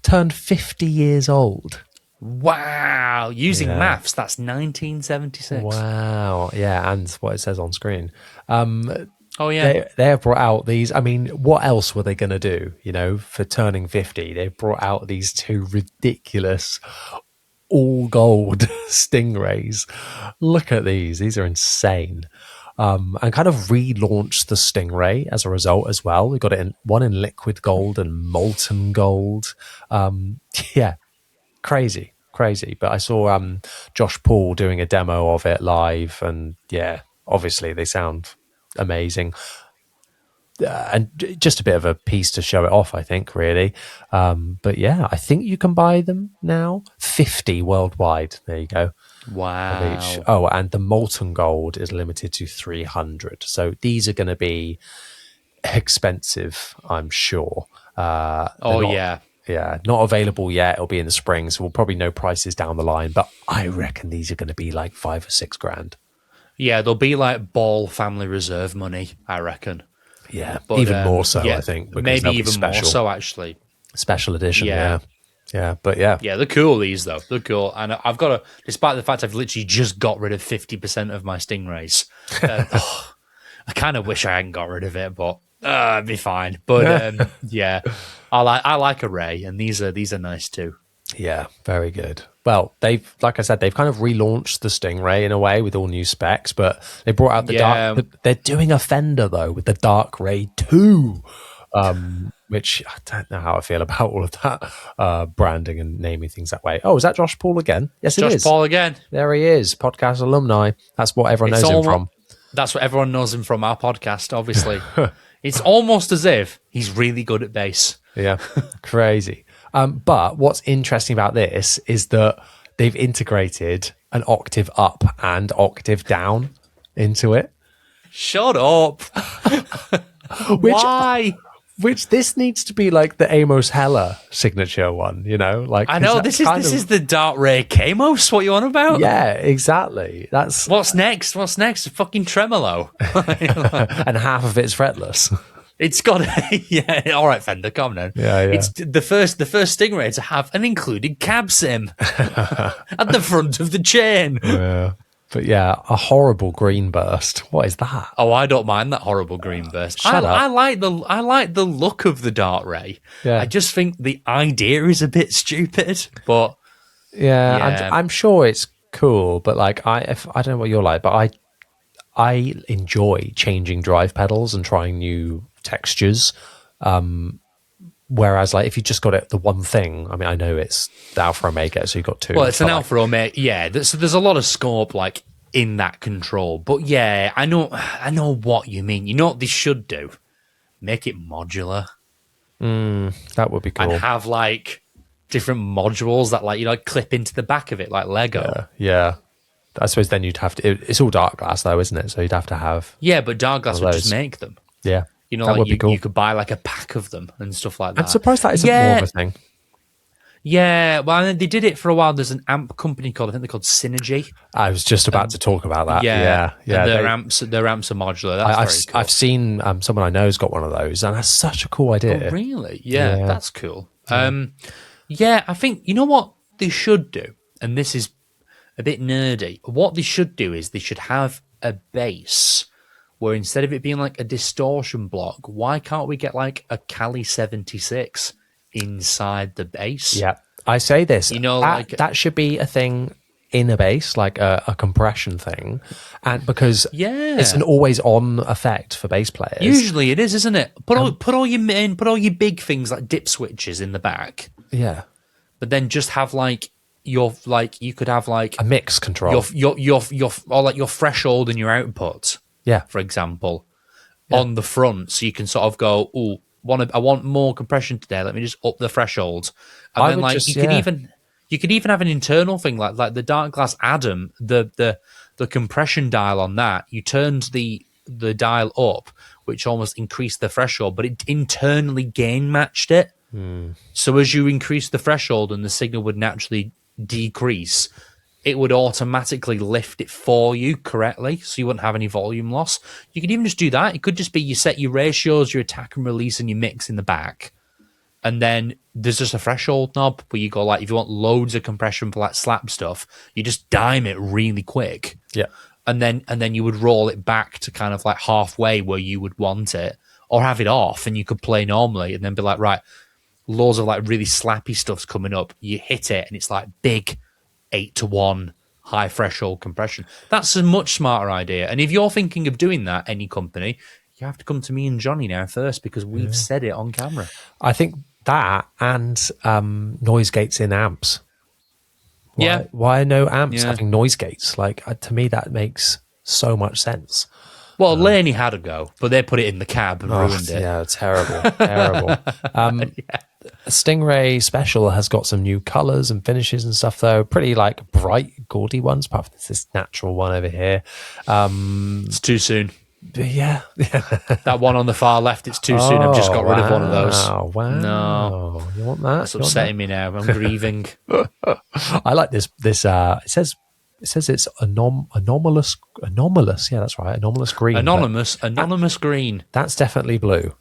turned 50 years old. Wow. Using maths, that's 1976. Wow. Yeah, and what it says on screen. Oh, yeah. They have brought out these... I mean, what else were they going to do, for turning 50? They've brought out these two ridiculous... all gold Stingrays. Look at these are insane. And kind of relaunched the Stingray as a result as well. We got it one in liquid gold and molten gold. Crazy. But I saw Josh Paul doing a demo of it live, and yeah, obviously they sound amazing. and just a bit of a piece to show it off, I think, really. But yeah, I think you can buy them now. 50 worldwide. There you go. Wow. Of each. Oh, and the molten gold is limited to 300. So these are going to be expensive, I'm sure. Yeah. Yeah, not available yet. It'll be in the spring, so we'll probably know prices down the line. But I reckon these are going to be like $5 or $6 grand. Yeah, they'll be like Ball family reserve money, I reckon. Yeah, but even more so, I think. Maybe even more so, actually. Special edition, yeah. But yeah. Yeah, they're cool, these, though. They're cool. And I've got despite the fact I've literally just got rid of 50% of my Stingrays, I kind of wish I hadn't got rid of it, but it'd be fine. But yeah, I like Array, and these are nice too. Yeah, very good. Well, like I said, they've kind of relaunched the Stingray in a way with all new specs, but they brought out the dark. They're doing a Fender though with the Dark Ray 2, which I don't know how I feel about all of that branding and naming things that way. Oh, is that Josh Paul again? Yes, it is. Josh Paul again. There he is, podcast alumni. That's what everyone knows him from. That's what everyone knows him from, our podcast, obviously. It's almost as if he's really good at bass. Yeah, crazy. But what's interesting about this is that they've integrated an octave up and octave down into it. Shut up. Why? Which this needs to be like the Amos Heller signature one, you know? Like I know this is the Dark Ray Camos. What you on about? Yeah, exactly. That's what's next. What's next? A fucking tremolo, and half of it's fretless. It's got yeah. All right, Fender, calm down. Yeah. It's the first Stingray to have an included cab sim at the front of the chain. Yeah. But yeah, a horrible green burst. What is that? Oh, I don't mind that horrible green burst. Shut up. I like the look of the Dark Ray. Yeah. I just think the idea is a bit stupid, but yeah. I'm sure it's cool. But like, I don't know what you're like, but I enjoy changing drive pedals and trying new textures. Whereas, like, if you just got it the one thing, I mean, I know it's the Alpha Omega, so you got two. Well, it's an Alpha Omega, yeah. So there's a lot of scope, like, in that control. But yeah, I know what you mean. You know what they should do? Make it modular. That would be cool. And have like different modules that, like, you know, clip into the back of it, like Lego. Yeah. I suppose then you'd have to. It's all Darkglass, though, isn't it? So you'd have to have. Yeah, but Darkglass would just make them. Yeah. You know, that like would be cool. You could buy like a pack of them and stuff like that. I'm surprised that isn't more of a thing. Yeah, well, they did it for a while. There's an amp company called Synergy. I was just about to talk about that. Yeah. Their amps are modular. That's very cool. I've seen someone I know has got one of those, and that's such a cool idea. Oh, really? Yeah, that's cool. Yeah, I think you know what they should do, and this is a bit nerdy. What they should do is they should have a bass where instead of it being like a distortion block, why can't we get like a Cali 76 inside the bass? Yeah, I say this. You know, that should be a thing in a bass, like a compression thing, and because it's an always on effect for bass players. Usually it is, isn't it? Put all your big things like dip switches in the back. Yeah, but then just have like you could have like a mix control. Or like your threshold and your output. Yeah, for example, on the front, so you can sort of go, "Oh, I want more compression today. Let me just up the threshold." And then, like, you could even have an internal thing like the Darkglass Adam, the compression dial on that. You turned the dial up, which almost increased the threshold, but it internally gain matched it. So as you increase the threshold and the signal would naturally decrease, it would automatically lift it for you correctly, so you wouldn't have any volume loss. You could even just do that. It could just be you set your ratios, your attack and release, and your mix in the back. And then there's just a threshold knob where you go, like, if you want loads of compression for like slap stuff, you just dime it really quick. Yeah. And then you would roll it back to kind of like halfway where you would want it, or have it off and you could play normally and then be like, right, loads of like really slappy stuff's coming up. You hit it and it's like big 8-to-1 high threshold compression. That's a much smarter idea. And if you're thinking of doing that, any company, you have to come to me and Johnny now first, because we've said it on camera. I think that and noise gates in amps. Why no amps having noise gates? Like, to me, that makes so much sense. Well, Laney had a go, but they put it in the cab and ruined it. Yeah, terrible, terrible. Stingray Special has got some new colours and finishes and stuff, though. Pretty like bright, gaudy ones, apart from this natural one over here. It's too soon. Yeah. That one on the far left, it's too soon. I've just got rid of one of those. Wow. No. You want that? It's upsetting me now. I'm grieving. I like this. It says it's anomalous. Yeah, that's right. Anomalous green. Anonymous green. That's definitely blue.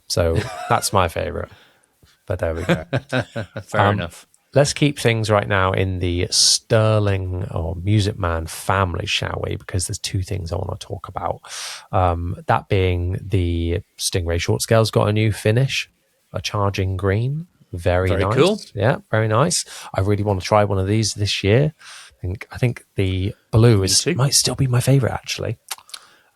So that's my favourite. But there we go. Fair enough. Let's keep things right now in the Sterling or Music Man family, shall we? Because there's two things I want to talk about. That being the Stingray short scale's got a new finish, a charging green. Very nice. Cool. Yeah, very nice. I really want to try one of these this year. I think the blue might still be my favourite, actually.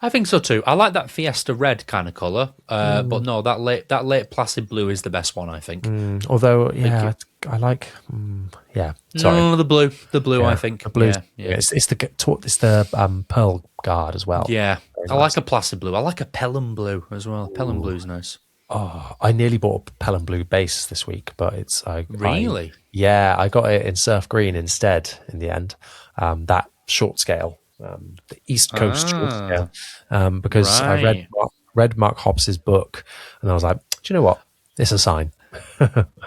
I think so too. I like that Fiesta red kind of colour, but no, that late placid blue is the best one, I think. Although, yeah, I like, yeah. Sorry, no, the blue, yeah, I think. The blue, yeah. It's the pearl guard as well. Yeah, I like a placid blue. I like a Pelham blue as well. Pelham blue's nice. Oh, I nearly bought a Pelham blue bass this week, but Really? I got it in surf green instead in the end. That short scale. The East Coast short scale, because I read Mark Hobbs's book, and I was like, do you know what? It's a sign.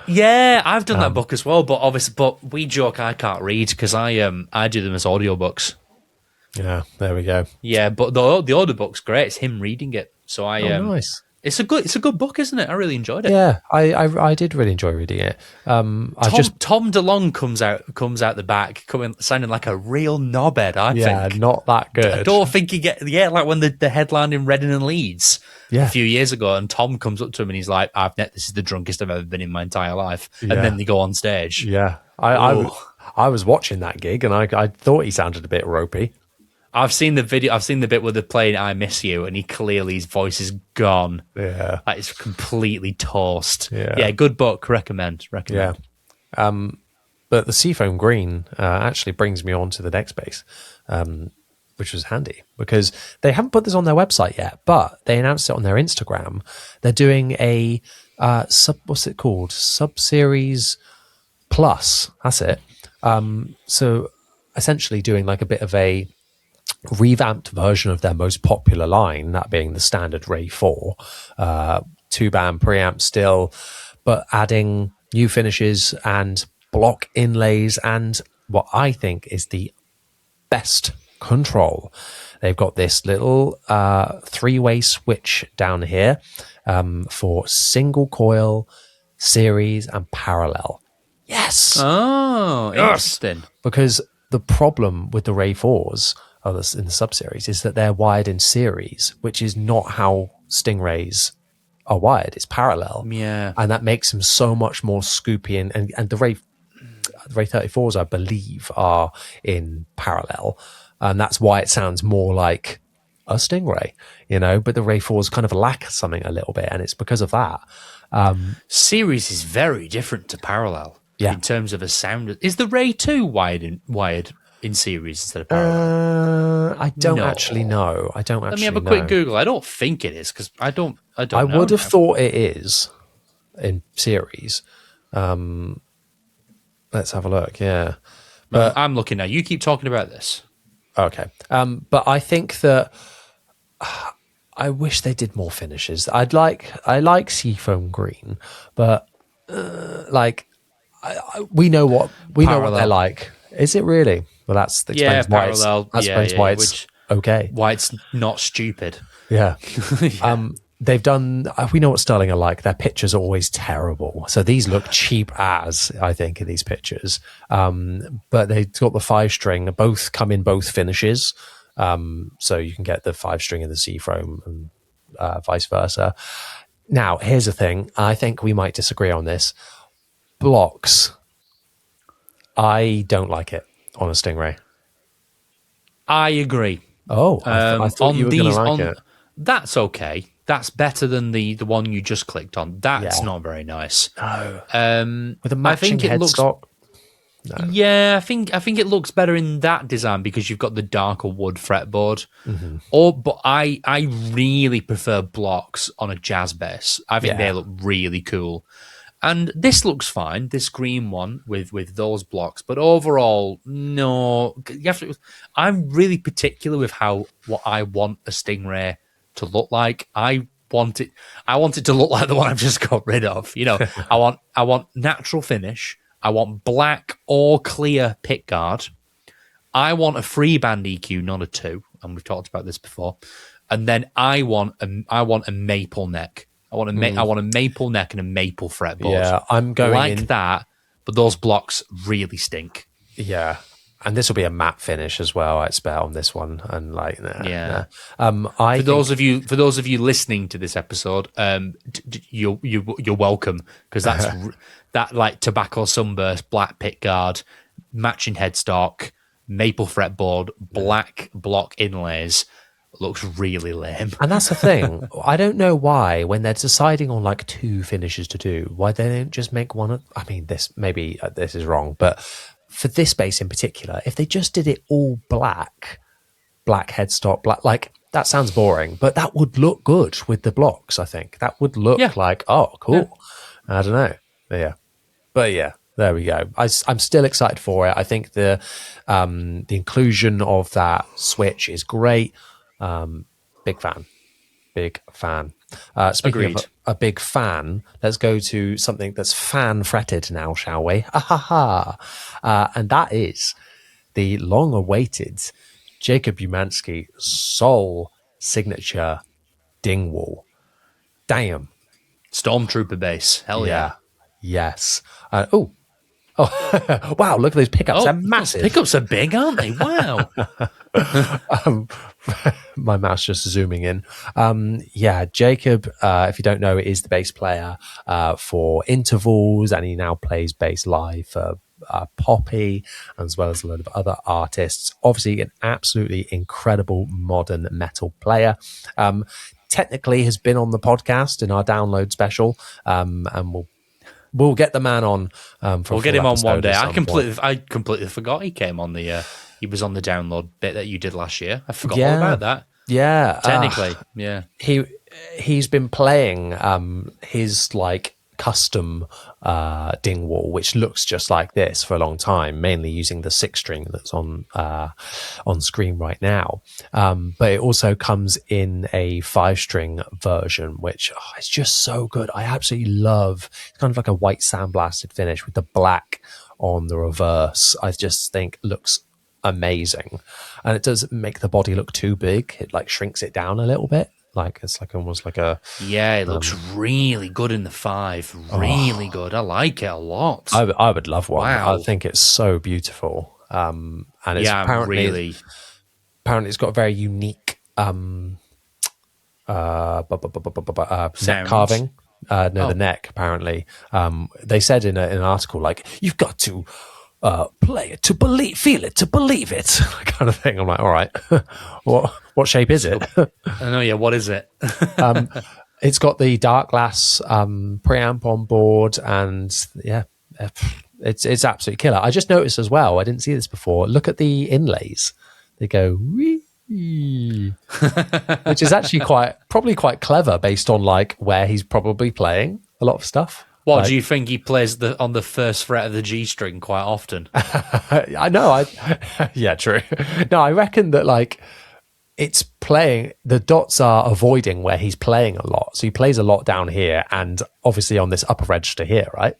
Yeah, I've done that book as well, but we joke I can't read because I do them as audiobooks. Yeah, there we go. Yeah, but the audiobook's great. It's him reading it, so nice. It's a good book, isn't it? I really enjoyed it. Yeah, I did really enjoy reading it. Tom DeLonge comes out the back, sounding like a real knobhead. I think. Yeah, not that good. I don't think he like when the headline in Reading and Leeds a few years ago, and Tom comes up to him and he's like, "This is the drunkest I've ever been in my entire life," and then they go on stage. Yeah, I was watching that gig and I thought he sounded a bit ropey. I've seen the video. I've seen the bit where they're playing "I Miss You," and his voice is gone. Yeah, like it's completely tossed. Yeah, good book. Recommend. Yeah, but the Seafoam Green actually brings me on to the next bass, which was handy because they haven't put this on their website yet, but they announced it on their Instagram. They're doing a what's it called? Sub-Series Plus. That's it. So essentially doing like a bit of a revamped version of their most popular line, that being the standard Ray 4, 2-band preamp still, but adding new finishes and block inlays and what I think is the best control. They've got this little 3-way switch down here for single coil, series and parallel. Yes! Oh, interesting. Because the problem with the Ray 4s in the sub-series is that they're wired in series, which is not how Stingrays are wired. It's parallel. Yeah. And that makes them so much more scoopy. And the Ray 34s, I believe, are in parallel. And that's why it sounds more like a Stingray, but the Ray 4s kind of lack something a little bit. And it's because of that. Series is very different to parallel in terms of a sound. Is the Ray 2 wired in series instead of parallel? I don't actually know. Let me have a quick Google. I don't think it is because I don't know. I would have thought it is in series. Let's have a look. Yeah, but I'm looking now. You keep talking about this. Okay. But I think that I wish they did more finishes. I like Seafoam Green, but we know what they're like. Is it really? Well, that explains why parallel. Why it's okay. Why it's not stupid. Yeah. They've done. We know what Sterling are like. Their pictures are always terrible. So these look cheap as, I think, in these pictures. But they've got the 5-string. Both come in both finishes. So you can get the 5-string in the Seafoam and vice versa. Now, here's the thing. I think we might disagree on this. Blocks. I don't like it on a Stingray. I agree. Oh, I thought you were going to like it. That's okay. That's better than the one you just clicked on. That's not very nice. No. With a matching I think it headstock. Yeah, I think it looks better in that design because you've got the darker wood fretboard. But I really prefer blocks on a jazz bass. I think they look really cool. And this looks fine, this green one with those blocks. But overall, no. I'm really particular with what I want a Stingray to look like. I want it to look like the one I've just got rid of. I want natural finish. I want black or clear pickguard. I want a 3-band EQ, not a 2, and we've talked about this before. And then I want a maple neck. I want a maple neck and a maple fretboard. Yeah, I'm going that, but those blocks really stink. Yeah, and this will be a matte finish as well. I expect on this one, and For those of you listening to this episode, you're welcome because that's that like tobacco sunburst, black pickguard, matching headstock, maple fretboard, black block inlays. Looks really lame. And that's the thing. I don't know why, when they're deciding on like 2 finishes to do, why they don't just make one. I mean, this is wrong, but for this bass in particular, if they just did it all black headstock, black, that sounds boring, but that would look good with the blocks. I think that would look like, oh, cool. Yeah. I don't know. But yeah. There we go. I'm still excited for it. I think the inclusion of that switch is great. Big fan. Speaking Agreed. of a big fan, let's go to something that's fan fretted now, shall we? And that is the long-awaited Jacob Umansky Soul Signature Dingwall. Damn. Stormtrooper bass. Hell yeah. Yes. Wow, look at those pickups. They're massive. Pickups are big, aren't they? Wow. My mouse just zooming in. Jacob, if you don't know, is the bass player for Intervals, and he now plays bass live for Poppy, as well as a lot of other artists. Obviously, an absolutely incredible modern metal player. Technically has been on the podcast in our download special, and we'll get the man on. We'll get him on one day. I completely forgot he came on he was on the download bit that you did last year. I forgot all about that. Yeah, technically, he's been playing his like custom Dingwall, which looks just like this for a long time, mainly using the 6-string that's on screen right now. But it also comes in a 5-string version, which is just so good. I absolutely love. It's kind of like a white sandblasted finish with the black on the reverse. I just think it looks amazing, and it doesn't make the body look too big. It like shrinks it down a little bit. Like it's like almost like a it looks really good in the 5. Really good. I like it a lot. I would love one. Wow. I think it's so beautiful. And it's apparently it's got a very unique neck carving. The neck apparently. They said in an article like you've got to play it to feel it to believe it, kind of thing. I'm like, all right, what shape is it? I know, yeah. What is it? It's got the Darkglass preamp on board, and it's absolutely killer. I just noticed as well, I didn't see this before. Look at the inlays; they go wee, which is actually probably quite clever based on like where he's probably playing a lot of stuff. What, do you think he plays on the first fret of the G string quite often? I know. Yeah, true. No, I reckon that like it's playing, the dots are avoiding where he's playing a lot. So he plays a lot down here and obviously on this upper register here, right?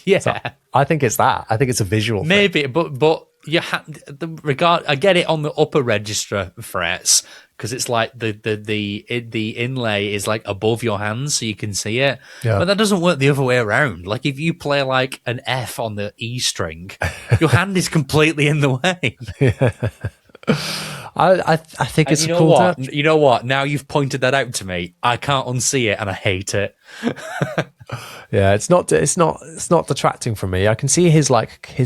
Yeah. So I think it's that. I think it's a visual maybe, thing. But you I get it on the upper register frets because it's like the inlay is like above your hands so you can see it. Yeah. But that doesn't work the other way around. Like if you play like an F on the E string, your hand is completely in the way. Yeah. I think it's a cool touch. You know what? Now you've pointed that out to me, I can't unsee it and I hate it. Yeah, it's not detracting from me. I can see his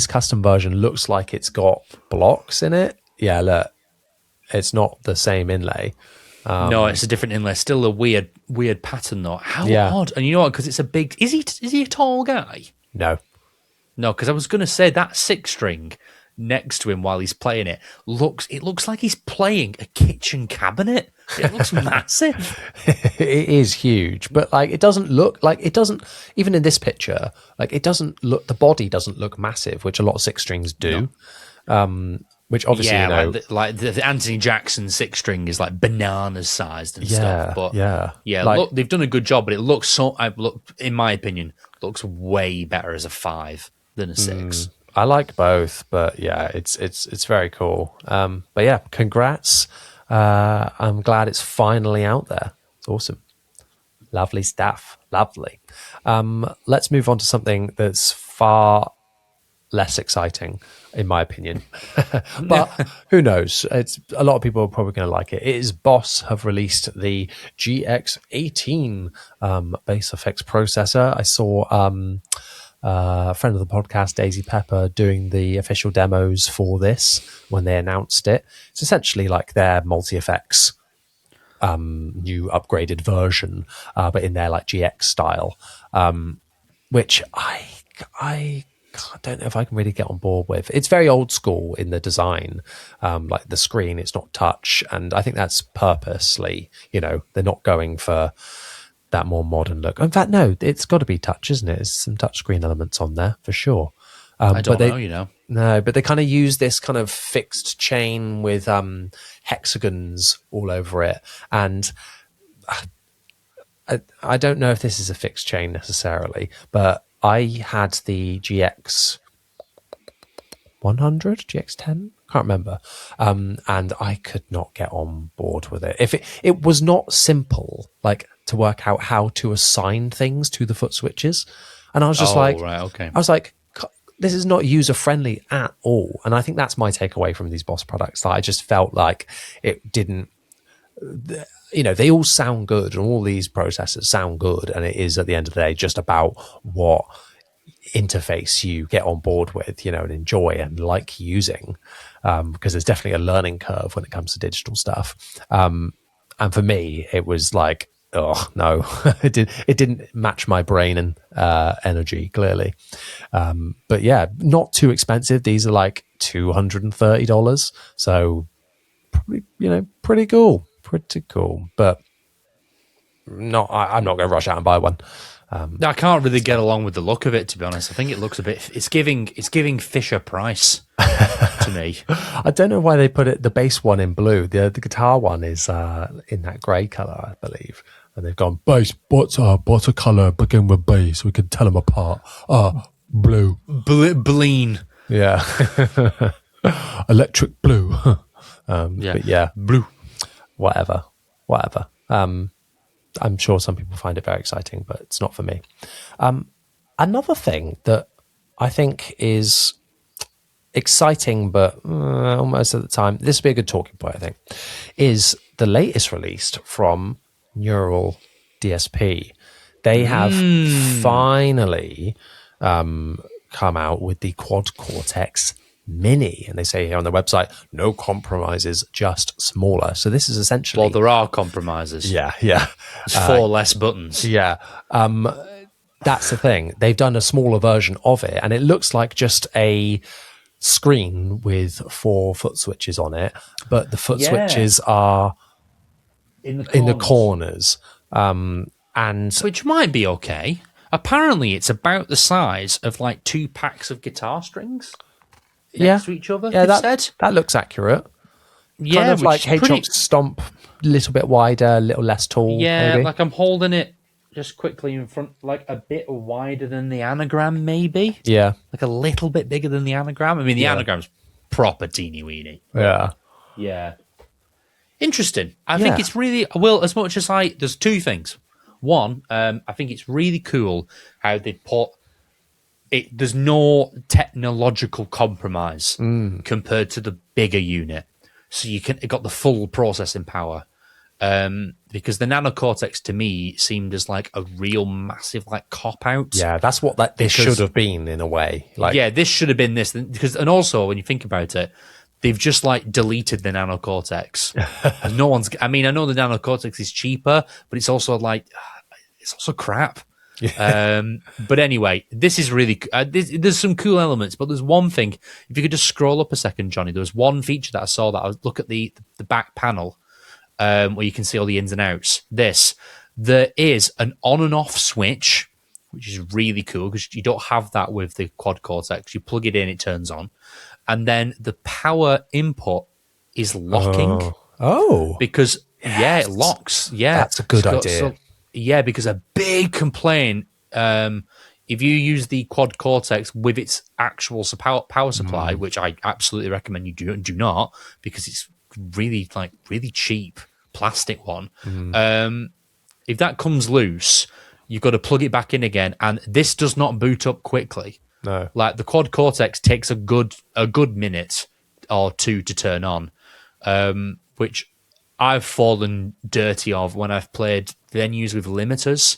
custom version looks like it's got blocks in it. Yeah, look, it's not the same inlay. No, it's a different inlay. Still a weird pattern though. How odd! And you know what? Because it's a big. Is he a tall guy? No. No, because I was going to say that 6-string next to him while he's playing it looks like he's playing a kitchen cabinet. It looks massive. It is huge, but like it doesn't even in this picture, like it doesn't look, the body doesn't look massive, which a lot of 6-strings do. No. Which obviously, like the Anthony Jackson 6-string is like bananas sized and stuff. But like, look, they've done a good job, but it looks in my opinion, looks way better as a 5 than a 6. I like both, but yeah, it's very cool. But yeah, congrats. I'm glad it's finally out there. It's awesome. Lovely stuff. Lovely. Let's move on to something that's far less exciting, in my opinion. But who knows? It's a lot of people are probably going to like it. It is Boss have released the GX18 bass effects processor. I saw a friend of the podcast, Daisy Pepper, doing the official demos for this when they announced it. It's essentially like their multi-effects new upgraded version, but in their like GX style, which I don't know if I can really get on board with. It's very old school in the design, like the screen, it's not touch, and I think that's purposely, they're not going for that more modern look. In fact, no, it's got to be touch, isn't it? There's some touch screen elements on there for sure. I don't know, No, but they kind of use this kind of fixed chain with hexagons all over it, and I don't know if this is a fixed chain necessarily, but I had the GX 100, GX 10, can't remember, and I could not get on board with it. If it was not simple, like to work out how to assign things to the foot switches, and I was just I was like, this is not user friendly at all. And I think that's my takeaway from these Boss products. That I just felt like it didn't. They all sound good, and all these processors sound good, and it is at the end of the day just about what interface you get on board with, and enjoy and like using, because there's definitely a learning curve when it comes to digital stuff. And for me, it was like, oh no, it didn't match my brain and energy clearly. But yeah, not too expensive. These are like $230, so pretty cool. Pretty cool, but I'm not going to rush out and buy one. I can't really get along with the look of it, to be honest. I think it looks a bit. It's giving Fisher Price to me. I don't know why they put the bass one in blue. The guitar one is in that grey colour, I believe. And they've gone bass. What's a colour begin with bass? We can tell them apart. Blue. Bleen. Yeah. Electric blue. But yeah, blue. Whatever. I'm sure some people find it very exciting, but it's not for me. Another thing that I think is exciting, but almost at the time, this would be a good talking point, I think, is the latest released from Neural DSP. They have finally come out with the Quad Cortex Mini, and they say here on their website, no compromises, just smaller. So this is essentially, well, there are compromises. Yeah. There's 4 less buttons. Yeah. That's the thing. They've done a smaller version of it, and it looks like just a screen with 4 foot switches on it, but the foot switches are in the corners. And which might be okay. Apparently, it's about the size of like 2 packs of guitar strings. Next to each other. Yeah, that looks accurate. Yeah, kind of like Hedgehog's Stomp, a little bit wider, a little less tall. Yeah, maybe. like I'm holding it just quickly in front, like a bit wider than the anagram, maybe. Yeah, like a little bit bigger than the anagram. I mean, the anagram's proper teeny weeny. Yeah. Interesting. I think it's really as much as there's 2 things. One, I think it's really cool how they put. There's no technological compromise compared to the bigger unit, so it got the full processing power. Because the Nano Cortex to me seemed as like a real massive like cop out. Yeah, that's what this should have been in a way. Like, yeah, this should have been this and also when you think about it, they've just like deleted the Nano Cortex. I know the Nano Cortex is cheaper, but it's also like it's also crap. But anyway, this is really there's some cool elements, but there's one thing. If you could just scroll up a second, Johnny, there was one feature that I saw that I was look at the back panel where you can see all the ins and outs. There is an on and off switch, which is really cool because you don't have that with the Quad Cortex. You plug it in, it turns on, and then the power input is locking. Because it locks. Yeah, that's a good idea. Because a big complaint, if you use the Quad Cortex with its actual power supply, which I absolutely recommend you do not, because it's really cheap plastic one. If that comes loose, you've got to plug it back in again, and this does not boot up quickly. No, like the Quad Cortex takes a good minute or two to turn on, which I've fallen dirty of when I've played venues with limiters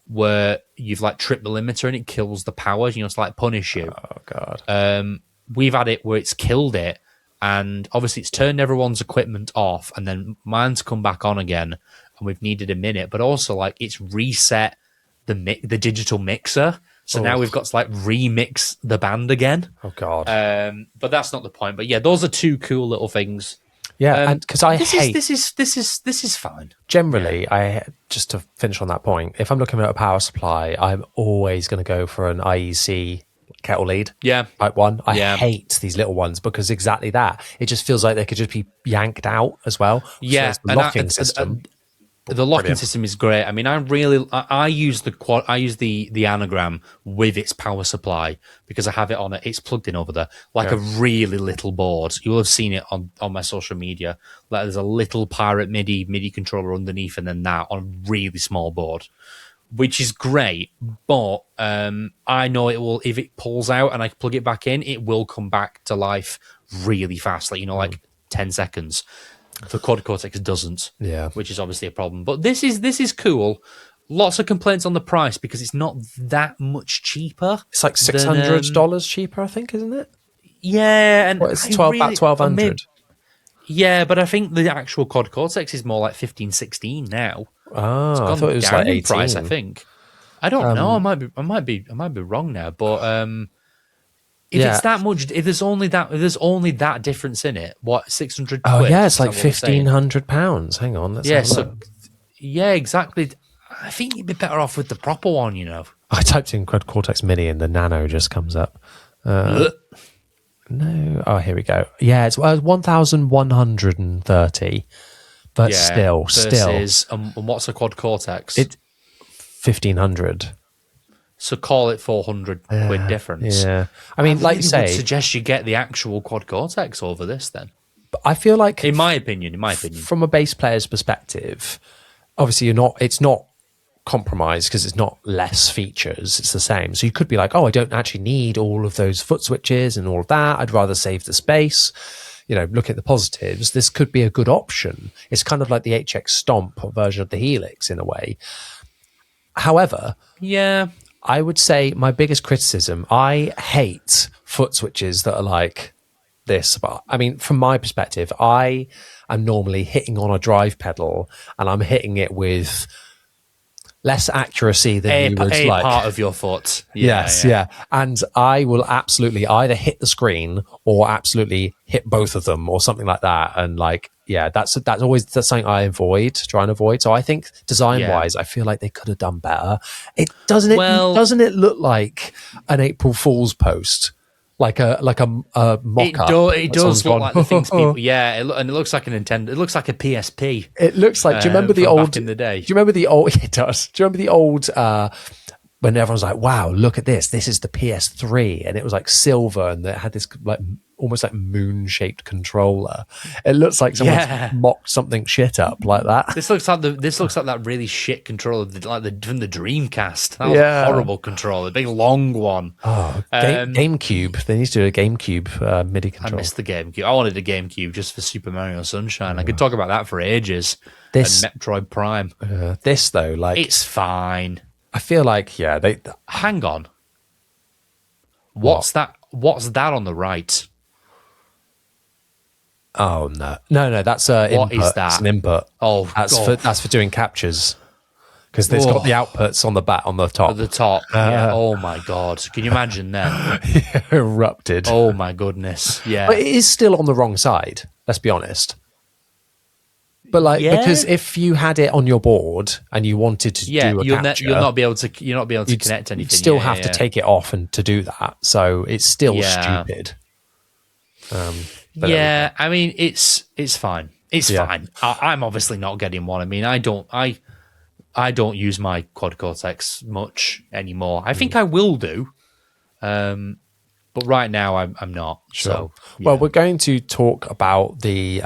where you've like tripped the limiter and it kills the power, to like punish you. Oh God. We've had it where it's killed it, and obviously it's turned everyone's equipment off, and then mine's come back on again, and we've needed a minute, but also like it's reset the digital mixer. So now we've got to like remix the band again. Oh God. But that's not the point. But yeah, those are two cool little things. Yeah, and because this is fine. Generally, just to finish on that point, if I'm looking at a power supply, I'm always going to go for an IEC kettle lead. Yeah, type 1. I hate these little ones because exactly that. It just feels like they could just be yanked out as well. Yeah, so the locking system. The locking system is great. I mean, I use the anagram with its power supply because I have it on it. It's plugged in over there, like a really little board. You will have seen it on my social media. Like there's a little Pirate MIDI controller underneath, and then that on a really small board, which is great. But I know it will, if it pulls out and I plug it back in, it will come back to life really fast, like 10 seconds. The Quad Cortex doesn't, which is obviously a problem. But this is cool. Lots of complaints on the price because it's not that much cheaper. It's like $600 cheaper, I think, isn't it? Yeah, and it's about $1,200. Yeah, but I think the actual Quad Cortex is more like 15, 16 now. Oh, I thought it was like 18. Price, I think. I don't know. I might be wrong now, but. If it's that much, if there's only that difference in it, what, 600 quid? Oh yeah, it's like £1,500. Hang on, let's have a look. Yeah, exactly. I think you'd be better off with the proper one, I typed in Quad Cortex Mini and the Nano just comes up. No, oh here we go. Yeah, it's 1,130, but still. And what's a Quad Cortex? It's 1,500. So call it 400 quid difference. Yeah. I mean, like you say, would suggest you get the actual Quad Cortex over this then. But I feel like, in my opinion, from a bass player's perspective, obviously it's not compromised because it's not less features, it's the same. So you could be like, oh, I don't actually need all of those foot switches and all of that. I'd rather save the space. Look at the positives. This could be a good option. It's kind of like the HX Stomp version of the Helix in a way. However, I would say my biggest criticism, I hate foot switches that are like this. But I mean, from my perspective, I am normally hitting on a drive pedal and I'm hitting it with less accuracy than you would like. Part of your foot. Yes. And I will absolutely either hit the screen or absolutely hit both of them or something like that. And that's something I try and avoid. So I think design-wise, I feel like they could have done better. Doesn't it look like an April Fool's post? Like a mock-up. It does look like the things people. Yeah, and it looks like a Nintendo. It looks like a PSP. It looks like. Do you remember the old? Back in the day. Do you remember the old? It does. Do you remember the old? When everyone's like, "Wow, look at this! This is the PS3," and it was like silver, and it had this like almost like moon-shaped controller. It looks like someone mocked something shit up like that. This looks like that really shit controller, like from the Dreamcast. That was a horrible controller, the big long one. Oh, GameCube. They need to do a GameCube MIDI controller. I missed the GameCube. I wanted a GameCube just for Super Mario Sunshine. I could talk about that for ages. And Metroid Prime. This though, it's fine. I feel like they. Hang on. What's that? What's that on the right? Oh no! That's an input. Is that? It's an input. Oh, that's for doing captures. because it's got the outputs on the top. At the top. Yeah. Oh my God. Can you imagine then? Erupted. Oh my goodness. Yeah. But it is still on the wrong side. Let's be honest. But because if you had it on your board and you wanted to do a capture, you'll not be able to connect anything. You'd still have to take it off and to do that. So it's still stupid. I mean, it's fine. It's fine. I'm obviously not getting one. I mean, I don't use my quad Cortex much anymore. I think I will do. But right now, I'm not. Sure. So, well, we're going to talk about the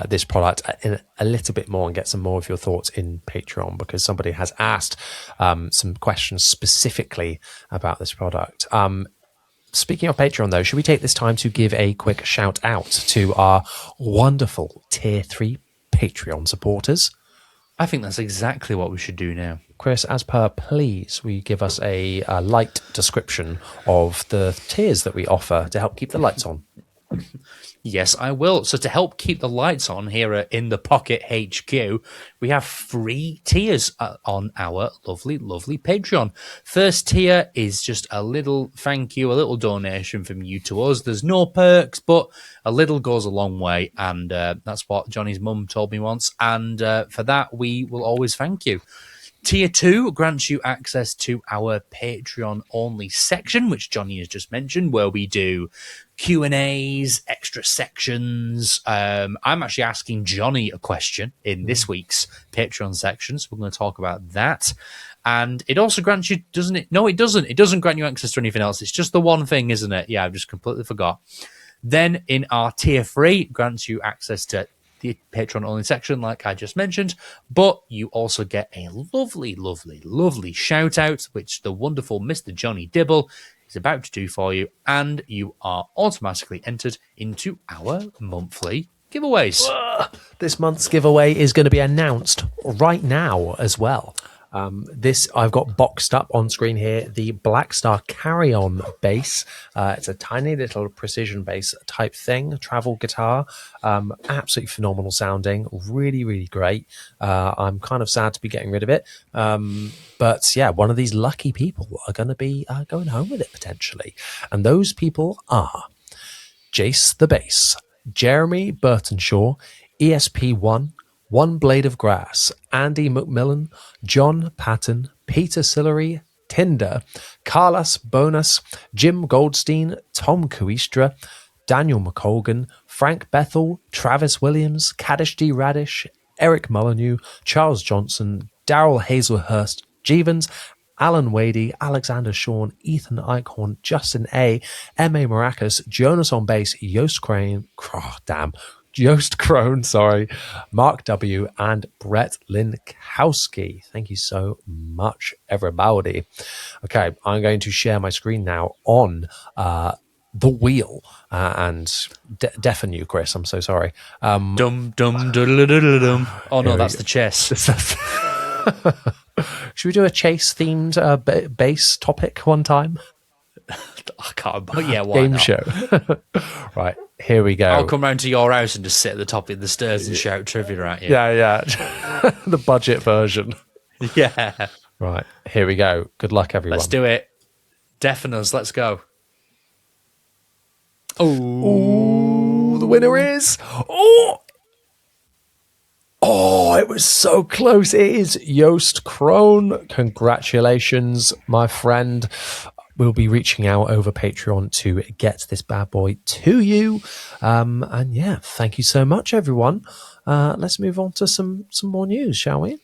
this product in a little bit more and get some more of your thoughts in Patreon, because somebody has asked some questions specifically about this product. Speaking of Patreon, though, should we take this time to give a quick shout out to our wonderful Tier 3 Patreon supporters? I think that's exactly what we should do now. Chris, as per, please, will you give us a light description of the tiers that we offer to help keep the lights on? Yes, I will. So to help keep the lights on here at In the Pocket HQ, we have 3 tiers on our lovely, lovely Patreon. First tier is just a little thank you, a little donation from you to us. There's no perks, but a little goes a long way, and that's what Johnny's mum told me once, and for that, we will always thank you. Tier 2 grants you access to our Patreon-only section, which Johnny has just mentioned, where we do Q&As, extra sections. I'm actually asking Johnny a question in this week's Patreon section, so we're going to talk about that. And it also grants you, doesn't it? No, it doesn't. It doesn't grant you access to anything else. It's just the one thing, isn't it? Yeah, I've just completely forgot. Then in our Tier 3, grants you access to the Patreon-only section, like I just mentioned, but you also get a lovely, lovely, lovely shout-out, which the wonderful Mr. Jonny Dibble is about to do for you, and you are automatically entered into our monthly giveaways. This month's giveaway is going to be announced right now as well. This I've got boxed up on screen here, the Blackstar Carry-On bass. It's a tiny little precision bass type thing, travel guitar, absolutely phenomenal sounding, really, really great. I'm kind of sad to be getting rid of it. But yeah, one of these lucky people are going to be going home with it potentially. And those people are Jace the Bass, Jeremy Burtonshaw, ESP1, One Blade of Grass, Andy McMillan, John Patton, Peter Sillery, Tinder, Carlos Bonus, Jim Goldstein, Tom Kuistra, Daniel McColgan, Frank Bethel, Travis Williams, Kaddish D. Radish, Eric Molyneux, Charles Johnson, Daryl Hazelhurst, Jeevens, Alan Wadey, Alexander Shawn, Ethan Eichhorn, Justin A., M.A. Maracas, Jonas on bass, Joost Crone, Mark W., and Brett Linkowski. Thank you so much, everybody. Okay, I'm going to share my screen now on the wheel and deafen you, Chris. I'm so sorry. Dum dum dum dum. Oh no, that's the chess. Should we do a chase-themed bass topic one time? I can't, but yeah, why Game not? show. Right, here we go. I'll come round to your house and just sit at the top of the stairs and shout trivia at you. Yeah. The budget version. Yeah. Right, here we go. Good luck, everyone. Let's do it. Deafen us. Let's go. Oh, the winner is... Oh, it was so close. It is Joost Crone. Congratulations, my friend. We'll be reaching out over Patreon to get this bad boy to you. And yeah, thank you so much, everyone. Let's move on to some more news, shall we?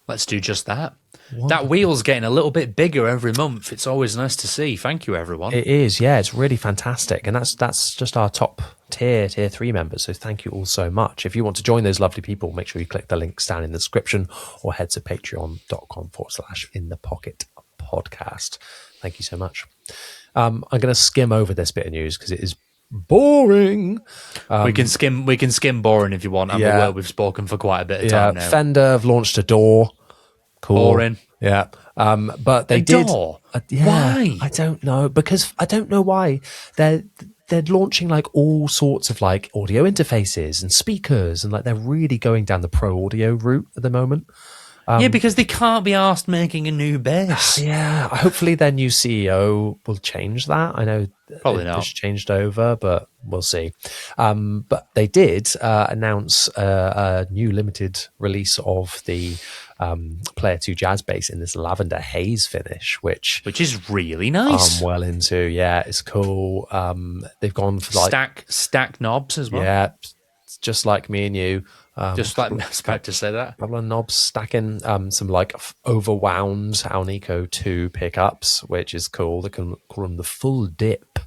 Let's do just that. Wonderful. That wheel's getting a little bit bigger every month. It's always nice to see. Thank you, everyone. It is, yeah. It's really fantastic. And that's just our top tier 3 members. So thank you all so much. If you want to join those lovely people, make sure you click the links down in the description or head to patreon.com/inthepocketpodcast. Thank you so much. I'm going to skim over this bit of news because it is boring. We can skim boring if you want. And we've spoken for quite a bit of time now. Fender have launched a door. Cool. Boring. Yeah. But they did. Door? Why? I don't know. Because I don't know why. They're launching like all sorts of like audio interfaces and speakers, and like they're really going down the pro audio route at the moment. Yeah, because they can't be asked making a new bass. Yeah, hopefully their new CEO will change that. I know Probably it not. just changed over, but we'll see. But they did announce a new limited release of the Player 2 Jazz bass in this lavender haze finish, which is really nice. I'm well into. Yeah, it's cool. They've gone for like stack knobs as well. Yeah, just like me and you. Just like I was about to say that. A couple of knobs stacking, some like overwound Alnico 2 pickups, which is cool. They can call them the full dip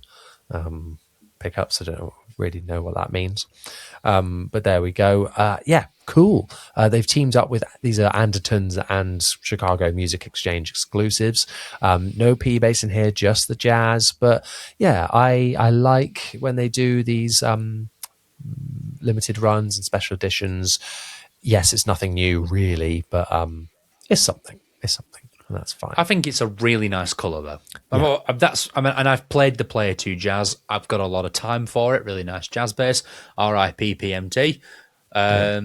pickups. I don't really know what that means. But there we go. Yeah, cool. They've teamed up with, these are Andertons and Chicago Music Exchange exclusives. No P bass in here, just the jazz. But yeah, I like when they do these limited runs and special editions. Yes, it's nothing new really, but it's something, and that's fine. I think it's a really nice colour though. Yeah. And I've played the Player 2 Jazz. I've got a lot of time for it. Really nice jazz bass. R.I.P. PMT. Yeah,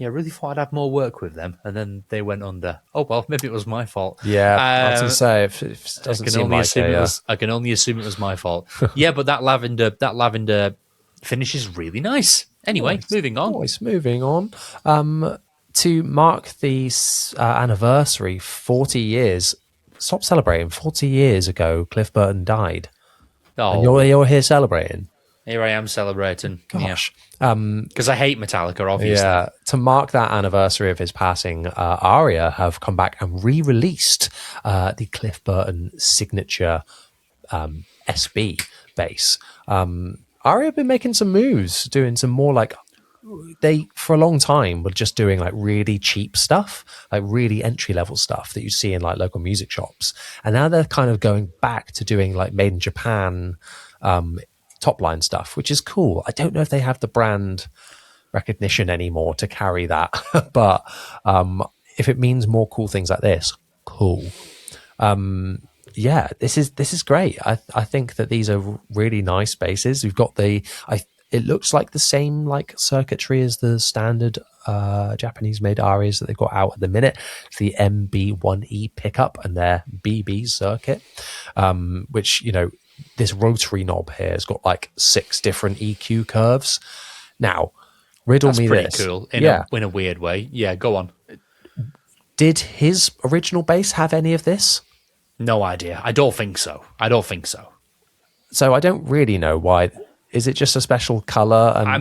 I really thought I'd have more work with them, and then they went under. Oh well, maybe it was my fault. Yeah, I was going to say, if it doesn't seem like I can only assume it was my fault. Yeah, but that lavender finish is really nice. Anyway, moving on. To mark the anniversary, 40 years. Stop celebrating. 40 years ago, Cliff Burton died. Oh, and you're here celebrating. Here I am celebrating. Gosh. Because I hate Metallica, obviously. Yeah. To mark that anniversary of his passing, Aria have come back and re-released the Cliff Burton signature SB bass. Aria have been making some moves, doing some more like, they for a long time were just doing like really cheap stuff, like really entry level stuff that you see in like local music shops, and now they're kind of going back to doing like made in Japan top line stuff, which is cool. I don't know if they have the brand recognition anymore to carry that, but if it means more cool things like this, cool. Yeah, this is great. I think that these are really nice basses. We've got it looks like the same like circuitry as the standard Japanese made Arias that they've got out at the minute. It's the MB1E pickup and their BB circuit, which, you know, this rotary knob here has got like 6 different EQ curves. Now, riddle That's me pretty this. Cool in a weird way. Yeah, go on. Did his original bass have any of this? No idea. I don't think so. So I don't really know why. Is it just a special color? And I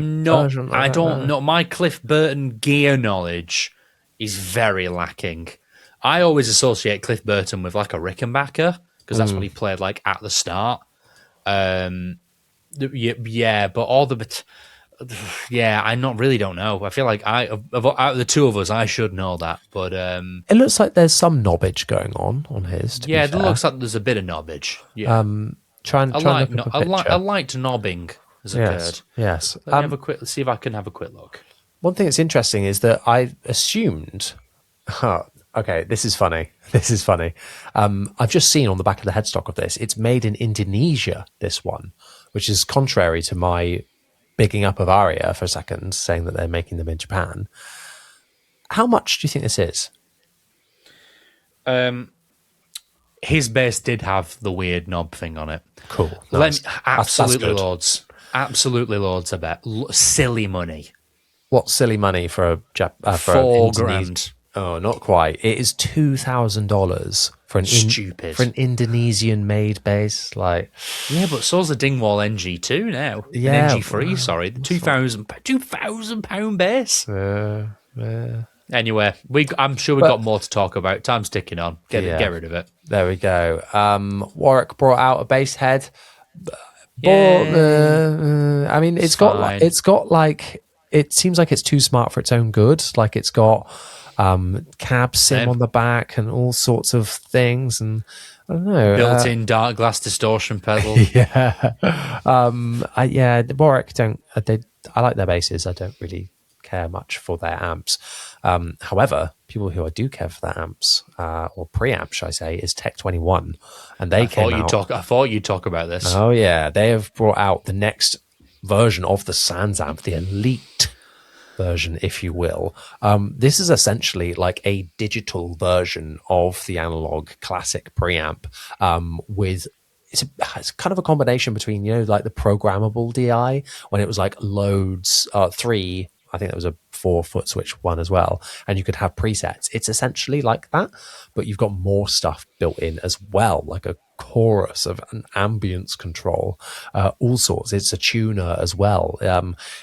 don't know. My Cliff Burton gear knowledge is very lacking. I always associate Cliff Burton with like a Rickenbacker because that's what he played like at the start. Yeah, but all the I really don't know. I feel like out of the two of us, I should know that. But it looks like there's some knobbage going on his. Yeah, it looks like there's a bit of knobbage. Yeah. I liked knobbing as occurred. Yes. Let's see if I can have a quick look. One thing that's interesting is that I assumed. Okay, this is funny. I've just seen on the back of the headstock of this, it's made in Indonesia. This one, which is contrary to my bigging up of Aria for a second, saying that they're making them in Japan. How much do you think this is? His bass did have the weird knob thing on it. Cool. Nice. Absolutely loads. Absolutely loads, I bet. Silly money. What silly money for $4,000? Oh, not quite. It is $2,000 for an Indonesian made bass. Like, yeah, but so's the Dingwall NG2 now. Yeah, An NG3. Sorry, the £2,000 bass. Anyway, I'm sure we've got more to talk about. Time's ticking on. Get rid of it. There we go. Warrick brought out a bass head. I mean, it seems like it's too smart for its own good. Like it's got cab sim on the back and all sorts of things, and I don't know, built-in Darkglass distortion pedal. Warrick I like their basses. I don't really care much for their amps. However, people who I do care for their amps, or preamps, should I say, is Tech21, and they came out. I thought you'd talk about this. Oh yeah, they have brought out the next version of the Sans amp, the Elite. version, if you will. This is essentially like a digital version of the analog classic preamp with it's kind of a combination between, like the programmable DI when it was like loads, 3, I think there was a 4-foot switch one as well, and you could have presets. It's essentially like that, but you've got more stuff built in as well, like a chorus of an ambience control, all sorts. It's a tuner as well.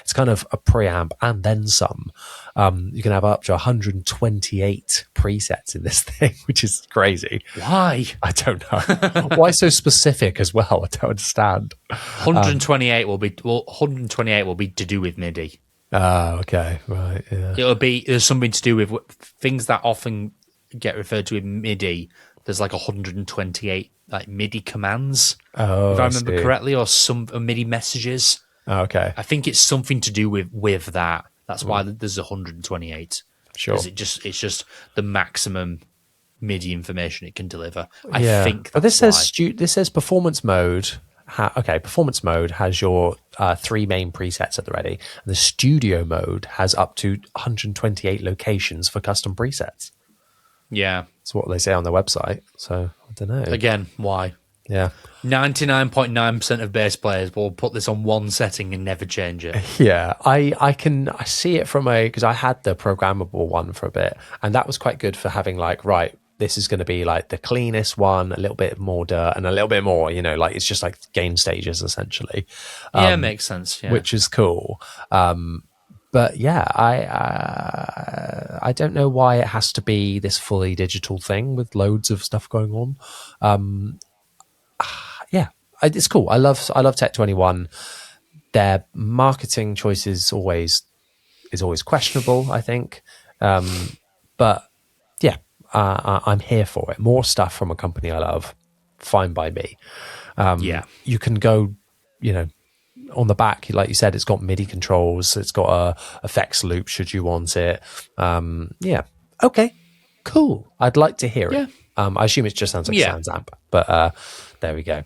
It's kind of a preamp and then some. You can have up to 128 presets in this thing, which is crazy. Why? I don't know. Why so specific as well? I don't understand. 128 will be to do with MIDI. Okay, right, yeah. There's something to do with things that often get referred to in MIDI. There's like 128 like MIDI commands, if I remember correctly, or some MIDI messages. Okay, I think it's something to do with that. That's why there's 128. Sure, it's just the maximum MIDI information it can deliver. I think. But this says performance mode. Performance mode has your 3 main presets at the ready. The studio mode has up to 128 locations for custom presets. Yeah. That's what they say on their website. So, I don't know. Again, why? Yeah. 99.9% of bass players will put this on one setting and never change it. Yeah. I see it from because I had the programmable one for a bit, and that was quite good for having like, right, this is going to be like the cleanest one, a little bit more dirt and a little bit more, like it's just like gain stages essentially. Yeah, makes sense. Yeah. Which is cool. But yeah, I don't know why it has to be this fully digital thing with loads of stuff going on. Yeah, it's cool. I love Tech21. Their marketing choice is always questionable, I think. But yeah, I'm here for it. More stuff from a company I love, fine by me. You can go, on the back, like you said, it's got MIDI controls. It's got a effects loop should you want it. Yeah. Okay. Cool. I'd like to hear it. I assume it just sounds like Sans Amp, but there we go.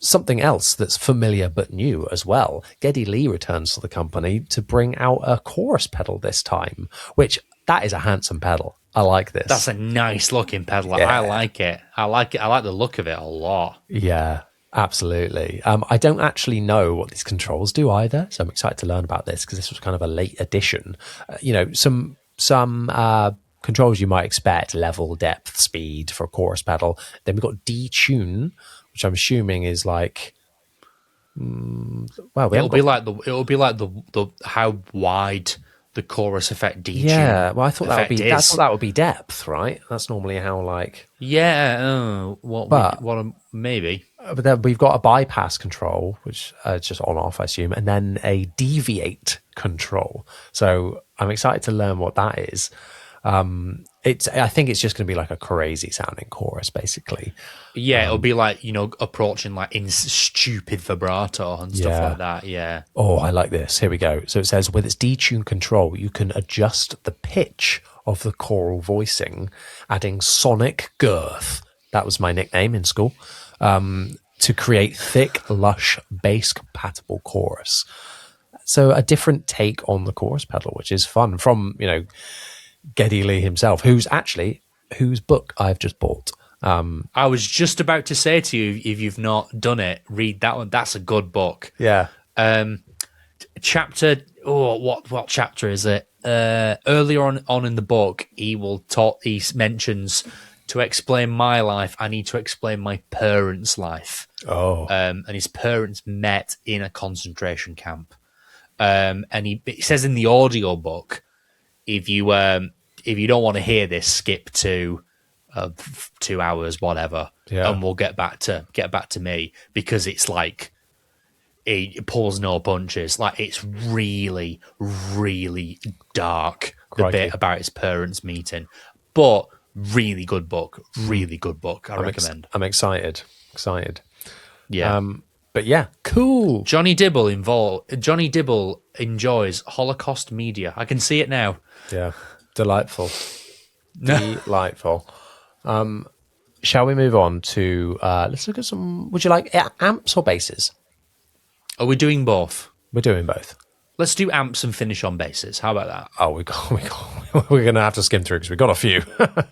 Something else that's familiar but new as well. Geddy Lee returns to the company to bring out a chorus pedal this time, which that is a handsome pedal. I like this. That's a nice looking pedal. Yeah. I like it. I like the look of it a lot. Yeah. Absolutely. I don't actually know what these controls do either, so I'm excited to learn about this because this was kind of a late addition. Some controls you might expect: level, depth, speed for a chorus pedal. Then we've got detune, which I'm assuming is like, it'll be like the how wide the chorus effect detune. Yeah, well, I thought that would be depth, right? That's normally how maybe. But then we've got a bypass control, which is just on off, I assume, and then a deviate control. So I'm excited to learn what that is. I think it's just going to be like a crazy sounding chorus, basically. Yeah, it'll be like, approaching like in stupid vibrato and stuff like that. Yeah. Oh, I like this. Here we go. So it says, with its detune control, you can adjust the pitch of the choral voicing, adding sonic girth. That was my nickname in school. To create thick, lush, bass-compatible chorus. So a different take on the chorus pedal, which is fun, from, Geddy Lee himself, whose book I've just bought. I was just about to say to you, if you've not done it, read that one. That's a good book. Yeah. Chapter, what chapter is it? Earlier on in the book, he mentions, to explain my life, I need to explain my parents' life. Oh. And his parents met in a concentration camp. And he says in the audio book, if you don't want to hear this, skip to 2 hours, whatever, and we'll get back to me, because it's like it pulls no punches. Like, it's really, really dark, the bit about his parents meeting, but really good book. I recommend. I'm excited. Yeah. But yeah, cool. Jonny Dibble enjoys Holocaust media. I can see it now. Yeah, delightful. Delightful. Shall we move on to let's look at some. Would you like amps or basses? Are we doing both? We're doing both. Let's do amps and finish on basses. How about that? Oh, we're going to have to skim through because we've got a few.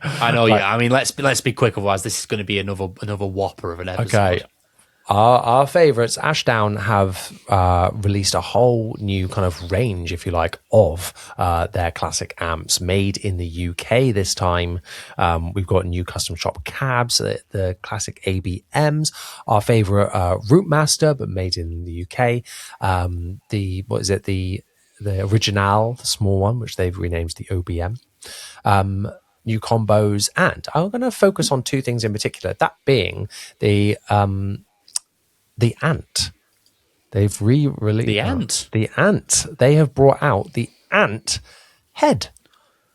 I know, yeah. I mean, let's be quick, otherwise this is going to be another whopper of an episode. Okay. Our favourites, Ashdown, have released a whole new kind of range, if you like, of their classic amps made in the UK this time. We've got new custom shop cabs, the classic ABMs, our favourite Rootmaster, but made in the UK. The Original, the small one, which they've renamed the OBM. New combos, and I'm going to focus on two things in particular, that being the Ant. They've re-released the Ant. The Ant. They have brought out the Ant head.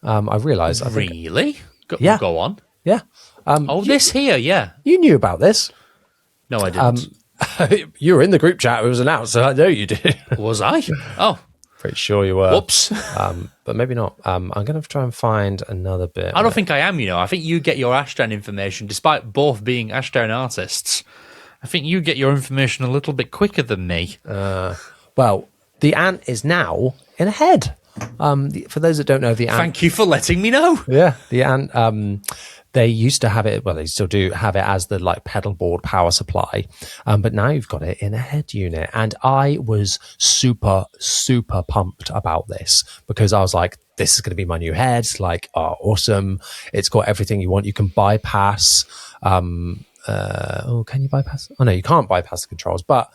I realised. Really? Yeah. Go on. Yeah. This here. Yeah. You knew about this. No, I didn't. You were in the group chat. It was announced, so I know you did. Was I? Oh, pretty sure you were. Whoops. But maybe not. I'm going to try and find another bit. I don't think I am. I think you get your Ashdown information, despite both being Ashdown artists. I think you get your information a little bit quicker than me. Well, the Ant is now in a head. For those that don't know, the Ant... Thank you for letting me know. Yeah, the Ant... they used to have it, well, they still do have it as the pedal board power supply. But now you've got it in a head unit. And I was super, super pumped about this because I was like, this is going to be my new head. Awesome. It's got everything you want. You can bypass... can you bypass? Oh no, you can't bypass the controls, but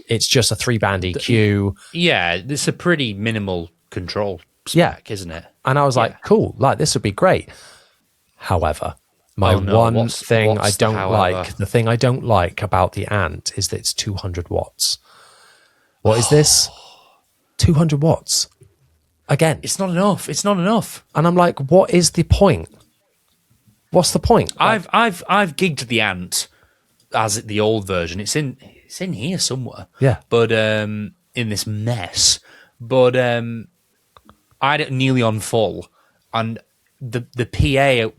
it's just a 3-band EQ. Yeah, it's a pretty minimal control spec, isn't it? And I was like, cool, this would be great. However, the thing I don't like about the Ant is that it's 200 watts. What is this? 200 watts. Again. It's not enough. And I'm like, what is the point? What's the point? I've gigged the Ant as the old version. It's in here somewhere. Yeah. But in this mess. But I had it nearly on full, and the PA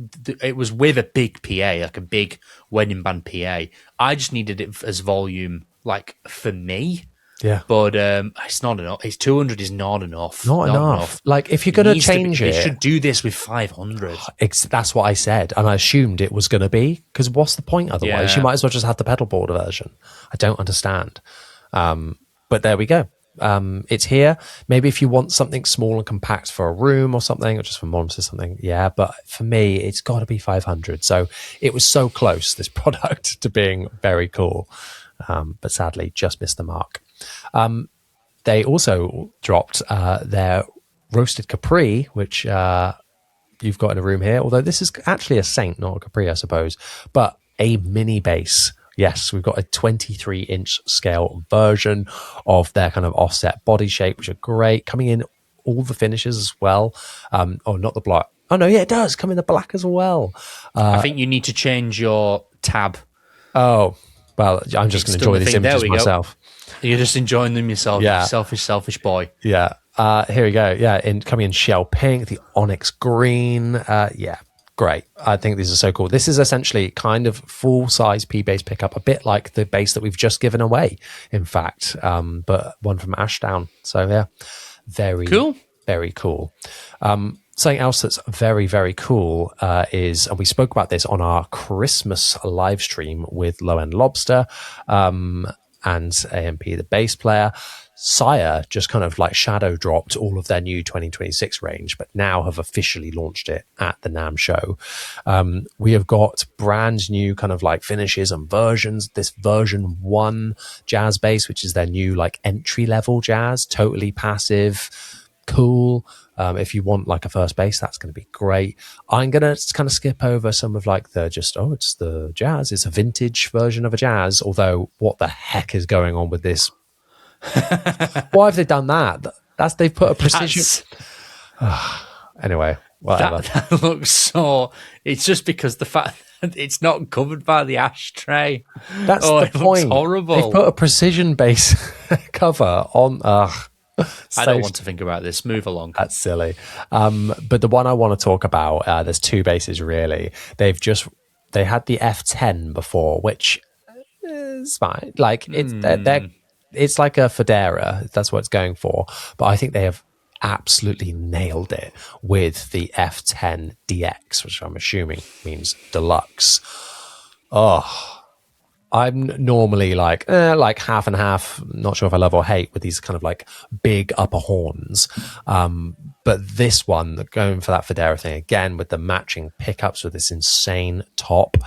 it was with a big PA, like a big wedding band PA. I just needed it as volume, for me. Yeah, but it's not enough. 200 is not enough. Not enough. If you're going to change it, they should do this with 500. That's what I said, and I assumed it was going to be, because what's the point otherwise? Yeah. You might as well just have the pedal board version. I don't understand. But there we go. It's here. Maybe if you want something small and compact for a room or something, or just for moms or something, yeah. But for me, it's got to be 500. So it was so close, this product, to being very cool. But sadly, just missed the mark. They also dropped their Roasted Capri, which you've got in a room here, although this is actually a Saint, not a Capri, I suppose, but a mini bass. Yes, we've got a 23-inch scale version of their kind of offset body shape, which are great, coming in all the finishes as well. Not the black. Oh, no, yeah, it does come in the black as well. I think you need to change your tab. Oh, well, I'm just going to enjoy these images myself. You're just enjoying them yourself. Yeah. Selfish boy. Yeah. Here we go. Yeah, coming in shell pink, the onyx green. Yeah, great. I think these are so cool. This is essentially kind of full-size P-bass pickup, a bit like the bass that we've just given away, in fact, but one from Ashdown. So, yeah, very cool. Very cool. Something else that's very, very cool is, and we spoke about this on our Christmas live stream with Low End Lobster and AMP, the bass player. Sire just kind of shadow dropped all of their new 2026 range, but now have officially launched it at the NAMM show. We have got brand new kind of finishes and versions. This version 1 jazz bass, which is their new entry level jazz, totally passive, cool. If you want a first bass, that's going to be great. I'm going to kind of skip over some of it's the jazz. It's a vintage version of a jazz, although what the heck is going on with this? Why have they done that? They've put a precision. Anyway, whatever. That looks so. It's just because the fact that it's not covered by the ashtray. That's the point. Looks horrible. They've put a precision bass cover on. I don't want to think about this. Move along. That's silly. But the one I want to talk about, there's two basses really. They had the F10 before, which is fine. it's like a Federa. That's what it's going for. But I think they have absolutely nailed it with the F10 DX, which I'm assuming means deluxe. Oh, I'm normally like half and half. Not sure if I love or hate with these kind of like big upper horns. But this one, going for that Federa thing again with the matching pickups with this insane top,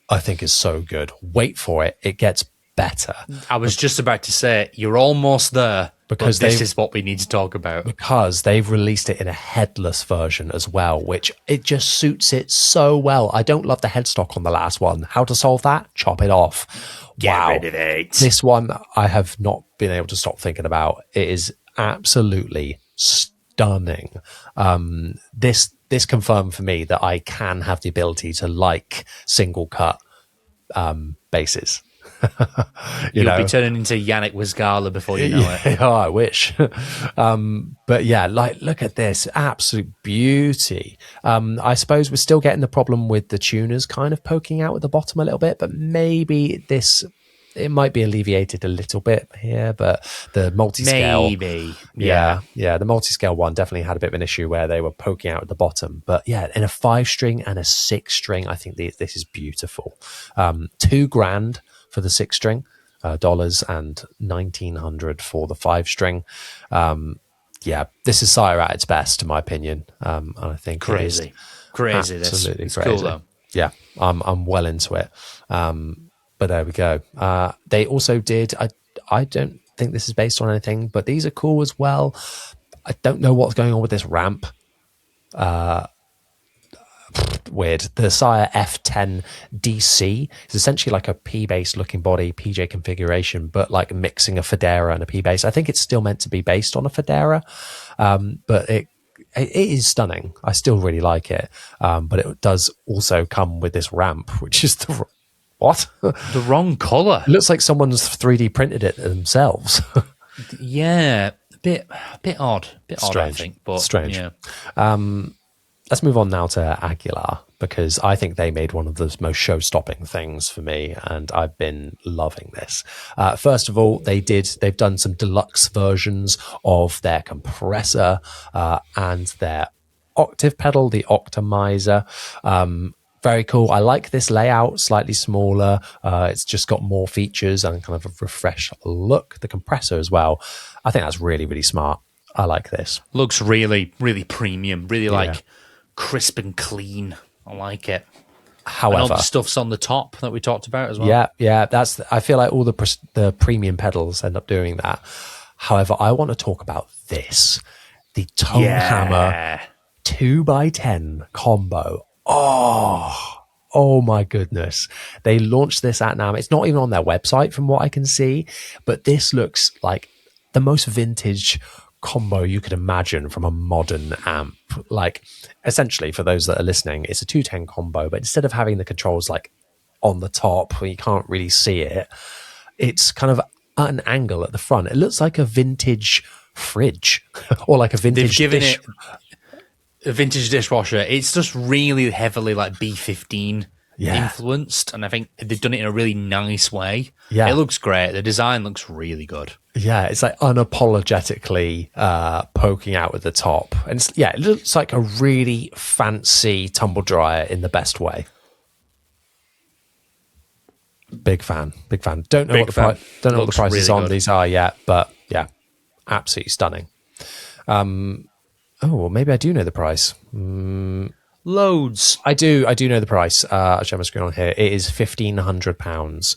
I think is so good. Wait for it. It gets better. I was just about to say, you're almost there. Because this is what we need to talk about. Because they've released it in a headless version as well, which it just suits it so well. I don't love the headstock on the last one. How to solve that? Chop it off. Get rid of it. This one I have not been able to stop thinking about. It is absolutely stunning. This confirmed for me that I can have the ability to like single cut basses. You'll be turning into Yannick Wisgala before you know it. Oh, I wish. But yeah, like, look at this absolute beauty. I suppose we're still getting the problem with the tuners kind of poking out at the bottom a little bit, but maybe it might be alleviated a little bit here. But the multi-scale, maybe, yeah, the multi-scale one definitely had a bit of an issue where they were poking out at the bottom. But yeah, in a 5-string and a 6-string, I think this is beautiful. $2,000 for the 6-string, dollars, and $1,900 for the 5-string. Yeah, this is Sire at its best, in my opinion. And I think crazy. Absolutely it's crazy. Cool though. Yeah, I'm well into it. But there we go. They also did. I don't think this is based on anything, but these are cool as well. I don't know what's going on with this ramp. Weird. The Sire F10 DC is essentially like a P-bass looking body, PJ configuration, but like mixing a Federa and a P-bass. I think it's still meant to be based on a Federa, but it is stunning. I still really like it, but it does also come with this ramp, which is what? The wrong color. It looks like someone's 3D printed it themselves. Yeah, a bit odd. Strange. I think, but strange. Yeah. Let's move on now to Aguilar, because I think they made one of the most show-stopping things for me, and I've been loving this. First of all, they've done some deluxe versions of their compressor and their octave pedal, the Optimizer. Very cool. I like this layout, slightly smaller. It's just got more features and kind of a refreshed look. The compressor as well. I think that's really, really smart. I like this. Looks really, really premium. Really like crisp and clean. I like it. However, and all the stuff's on the top that we talked about as well. Yeah. I feel like all the premium pedals end up doing that. However, I want to talk about this, the Tone Hammer 2x10 combo. Oh my goodness. They launched this at NAMM. It's not even on their website from what I can see, but this looks like the most vintage combo you could imagine from a modern amp. Like, essentially, for those that are listening, it's a 210 combo, but instead of having the controls like on the top where you can't really see it, it's kind of at an angle at the front. It looks like a vintage fridge or like a vintage dish. A vintage dishwasher. It's just really heavily like B15 influenced, and I think they've done it in a really nice way. It looks great. The design looks really good. It's like unapologetically poking out at the top, and it looks like a really fancy tumble dryer in the best way. Big fan. Don't know what the prices on these are yet, but yeah, absolutely stunning. Oh, well, maybe I do know the price. Loads. I do know the price. I'll show my screen on here. It is £1,500,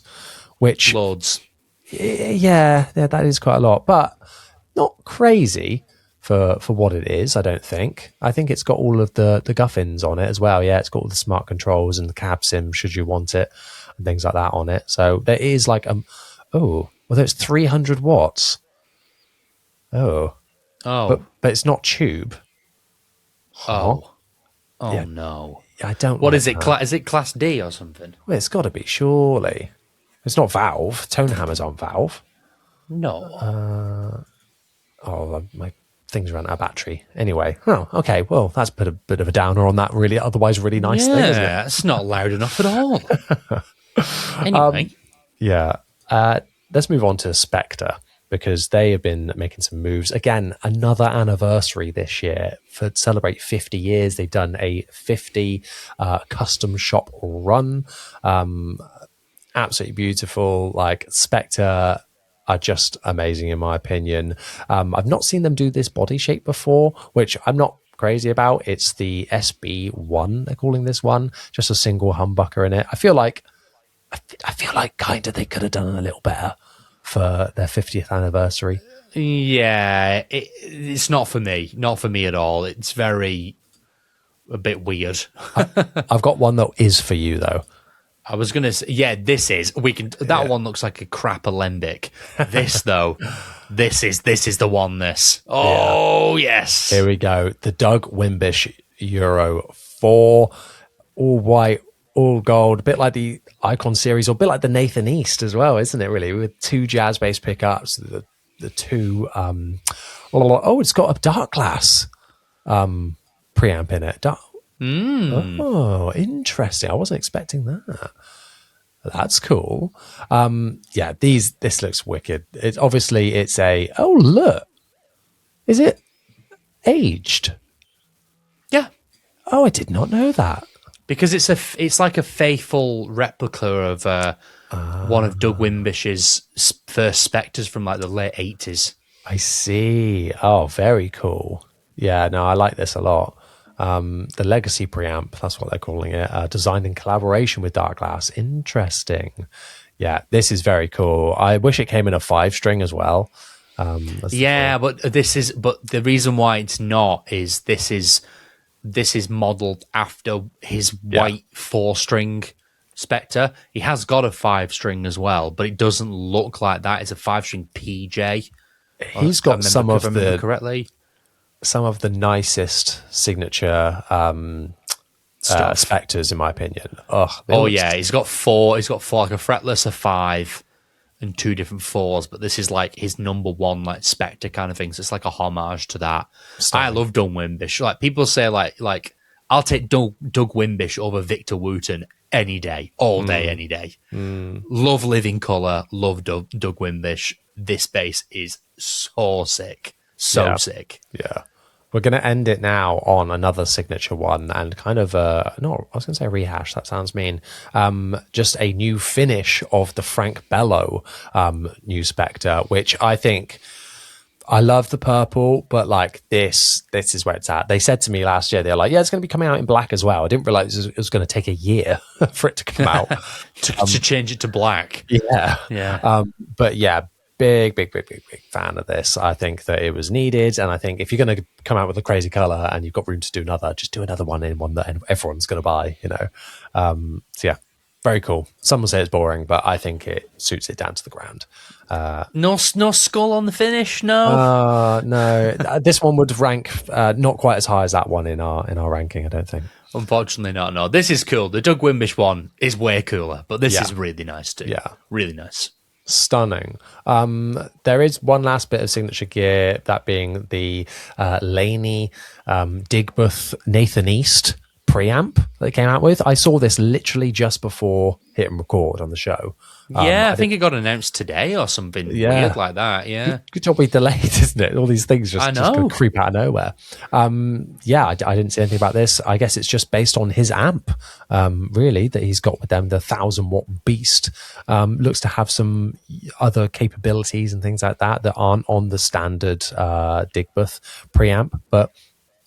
which... Loads. Yeah, that is quite a lot, but not crazy for what it is, I don't think. I think it's got all of the guffins on it as well. Yeah, it's got all the smart controls and the cab sim, should you want it, and things like that on it. So there is like... it's 300 watts. Oh, but it's not tube. Oh yeah. No! I don't. What is it? Is it Class D or something? Well, it's got to be, surely. It's not Valve. Tone Hammer's on Valve. No. My thing's ran out of battery. Anyway. Oh, okay. Well, that's a bit of a downer on that really, otherwise really nice thing, isn't it? Yeah, it's not loud enough at all. Anyway. let's move on to Spectre, because they have been making some moves. Again, another anniversary this year. For celebrate 50 years, they've done a 50 custom shop run. Absolutely beautiful. Like, Spectre are just amazing in my opinion. I've not seen them do this body shape before, which I'm not crazy about. It's the SB1, they're calling this one, just a single humbucker in it. I feel like kind of they could have done a little better for their 50th anniversary. Yeah, it's not for me at all. It's a bit weird. I've got one that is for you though. I was gonna say, yeah, that one looks like a crap alembic. This though, this is the one. Yes, here we go. The Doug Wimbish Euro 4, all white, all gold, a bit like the Icon series, or a bit like the Nathan East as well, isn't it? Really, with 2 jazz bass pickups, the two. It's got a Darkglass preamp in it. Oh, interesting. I wasn't expecting that. That's cool. This looks wicked. It's a. Oh, look, is it aged? Yeah. Oh, I did not know that. Because it's like a faithful replica of one of Doug Wimbish's first Spectres from like the late 80s. I see. Oh, very cool. Yeah, no, I like this a lot. The Legacy preamp, that's what they're calling it, designed in collaboration with Darkglass. Interesting. Yeah, this is very cool. I wish it came in a 5-string as well. But the reason why it's not is this is modelled after his white 4-string Spectre. He has got a 5-string as well, but it doesn't look like that. It's a 5-string PJ. He's got some of the nicest signature Spectres, in my opinion. He's got 4. He's got 4, like a fretless, a 5, and 2 different 4s. But this is like his number one, like Spectre kind of thing. So it's like a homage to that. Stunning. I love Doug Wimbish. Like, people say, like I'll take Doug Wimbish over Victor Wooten any day, all day, any day. Love Living Colour. Love Doug Wimbish. This bass is so sick. Sick. Yeah. We're going to end it now on another signature one, and kind of I was going to say rehash, that sounds mean. Just a new finish of the Frank Bello new Spectre, which I think, I love the purple, but like this is where it's at. They said to me last year, they're like, yeah, it's going to be coming out in black as well. I didn't realize it was going to take a year for it to come out. to change it to black. Yeah. But yeah, big fan of this. I think that it was needed, and I think if you're going to come out with a crazy color and you've got room to do another, just do another one that everyone's going to buy, so yeah, very cool. Some will say it's boring, but I think it suits it down to the ground. No skull on the finish. No. This one would rank not quite as high as that one in our ranking, I don't think. Unfortunately not. No, this is cool. The Doug Wimbish one is way cooler, but this is really nice too. Yeah, really nice. Stunning. There is one last bit of signature gear, that being the Laney Digbooth Nathan East preamp that they came out with. I saw this literally just before hit and record on the show. I think it got announced today or something weird like that. Yeah, good job we delayed, isn't it? All these things just go creep out of nowhere. I didn't see anything about this. I guess it's just based on his amp, really, that he's got with them, the 1,000-watt Beast. Looks to have some other capabilities and things like that aren't on the standard Digbooth preamp, but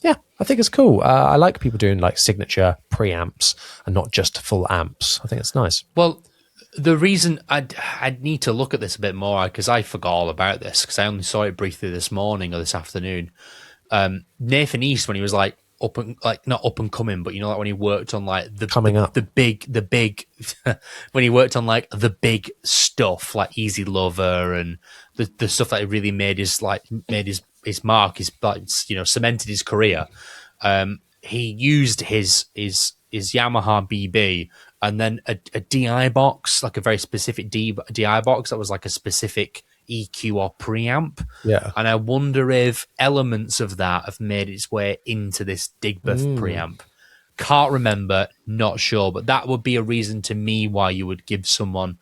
yeah, I think it's cool. I like people doing like signature preamps and not just full amps. I think it's nice. Well, the reason I'd need to look at this a bit more, because I forgot all about this, because I only saw it briefly this morning or this afternoon. Nathan East, when he was like not up and coming, but like when he worked on like the big when he worked on like the big stuff like Easy Lover and the stuff that really made his mark, cemented his career. He used his Yamaha BB and then a DI box, like a very specific DI box that was like a specific EQ or preamp. Yeah. And I wonder if elements of that have made its way into this Digbooth preamp. Can't remember, not sure, but that would be a reason to me why you would give someone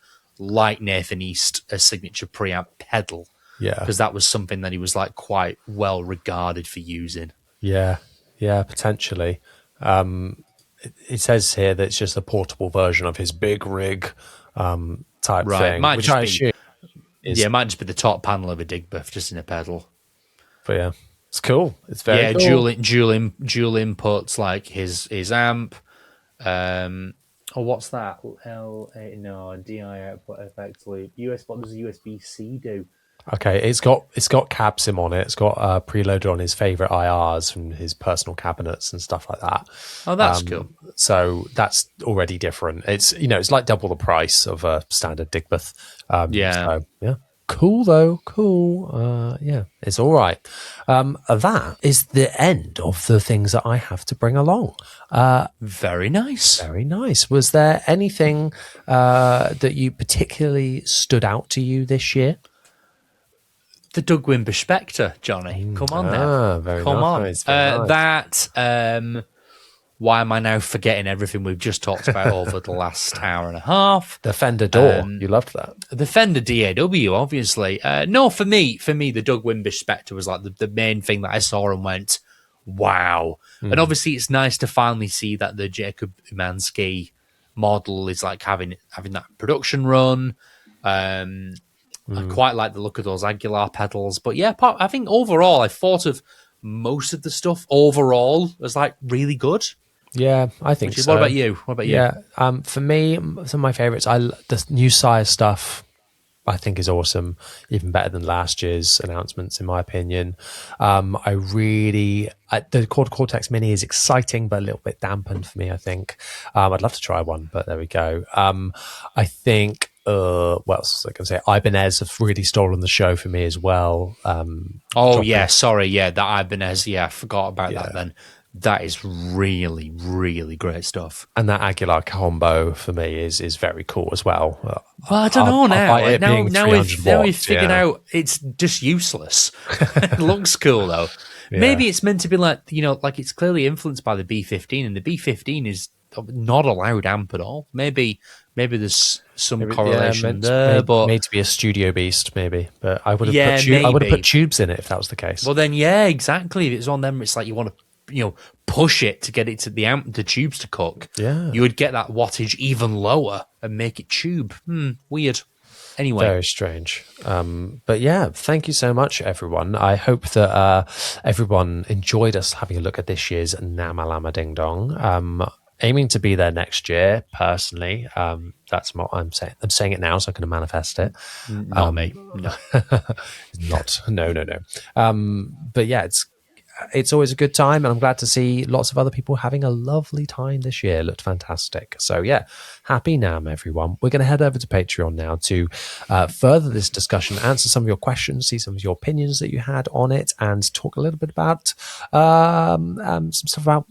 like Nathan East, a signature preamp pedal. Yeah. Because that was something that he was like quite well regarded for using. Yeah, potentially. It says here that it's just a portable version of his big rig type thing, which I assume is... Yeah, it might just be the top panel of a Digbuff just in a pedal. But yeah, it's cool. It's very cool. dual inputs like his amp. What's that? DI output effects loop. What does a USB-C do? Okay, it's got CabSim on it. It's got preloaded on his favorite IRs from his personal cabinets and stuff like that. Oh, that's cool. So that's already different. It's it's like double the price of a standard Digbuff. Cool though. Cool. It's all right. That is the end of the things that I have to bring along. Very nice. Very nice. Was there anything that you particularly stood out to you this year? The Doug Wimber Spectre, Johnny. Come on now. Very Come nice, on. very nice. That, why am I now forgetting everything we've just talked about over the last hour and a half? The Fender Door. You loved that. The Fender DAW, obviously. No, for me, the Doug Wimber Spectre was like the main thing that I saw and went, wow. And obviously it's nice to finally see that the Jacob Umansky model is like having that production run. I quite like the look of those Aguilar pedals. But yeah, I think overall, I thought of most of the stuff overall as like really good. Yeah, I think so. What about you? Yeah, for me, some of my favorites, the new Sire stuff, I think is awesome, even better than last year's announcements, in my opinion. The Cortex Mini is exciting, but a little bit dampened for me, I think. I'd love to try one, but there we go. I think, what else was I going to say? Ibanez have really stolen the show for me as well. That Ibanez, I forgot about that then. That is really, really great stuff. And that Aguilar combo for me is very cool as well. Well, I don't know now. Now we've figured out it's just useless. It looks cool though. Yeah. Maybe it's meant to be like it's clearly influenced by the B15, and the B15 is not a loud amp at all. Maybe there's some correlation there, but made to be a studio beast, maybe. But I would have put tubes in it if that was the case. Well, then exactly. If it's on them, it's like you want to push it to get it to the tubes to cook. Yeah, you would get that wattage even lower and make it tube. Weird. Anyway, very strange. But yeah, thank you so much, everyone. I hope that everyone enjoyed us having a look at this year's NAMM Lama Ding Dong. Aiming to be there next year, personally. That's what I'm saying. I'm saying it now, so I can manifest it. Not me. No. No. But yeah, it's always a good time, and I'm glad to see lots of other people having a lovely time this year. It looked fantastic. So yeah, happy NAMM, everyone. We're going to head over to Patreon now to further this discussion, answer some of your questions, see some of your opinions that you had on it, and talk a little bit about some stuff about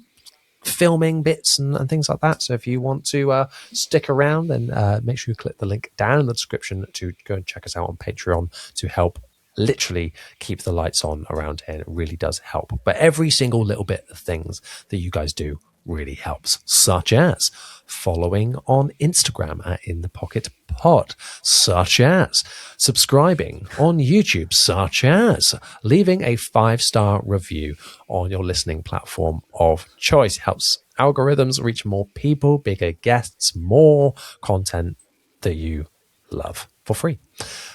filming bits and things like that. So if you want to stick around, then make sure you click the link down in the description to go and check us out on Patreon to help literally keep the lights on around here. It really does help. But every single little bit of things that you guys do really helps, such as following on Instagram at In The Pocket Pod, such as subscribing on YouTube, such as leaving a 5-star review on your listening platform of choice. It helps algorithms reach more people, bigger guests, more content that you love for free.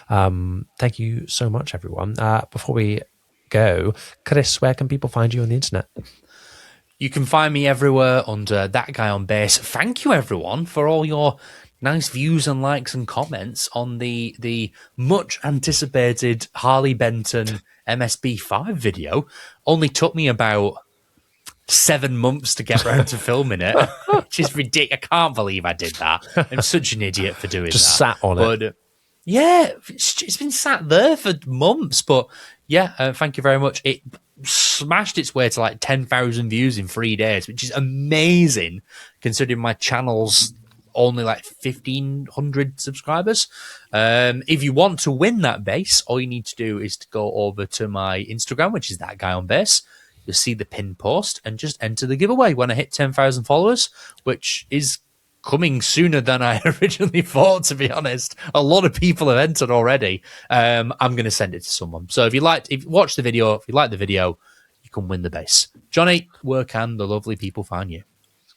Thank you so much, everyone. Before we go, Chris, where can people find you on the internet? You can find me everywhere under That Guy on Bass. Thank you, everyone, for all your nice views and likes and comments on the much anticipated Harley Benton MSB5 video. Only took me about 7 months to get around to filming it, which is ridiculous. I can't believe I did that. I'm such an idiot for doing Just that. Sat on it. Yeah, it's been sat there for months, but yeah, thank you very much. It smashed its way to like 10,000 views in 3 days, which is amazing considering my channel's only like 1,500 subscribers. If you want to win that bass, all you need to do is to go over to my Instagram, which is That Guy on Bass. You'll see the pin post and just enter the giveaway when I hit 10,000 followers, which is coming sooner than I originally thought, to be honest. A lot of people have entered already. I'm going to send it to someone. So if you like the video, you can win the bass. Jonny, where can the lovely people find you?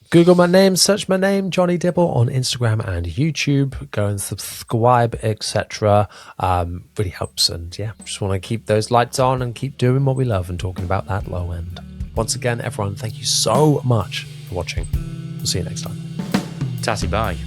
Google my name, search my name, Jonny Dibble, on Instagram and YouTube. Go and subscribe, etc. Really helps. And yeah, just want to keep those lights on and keep doing what we love and talking about that low end. Once again, everyone, thank you so much for watching. We'll see you next time. Tatty bye.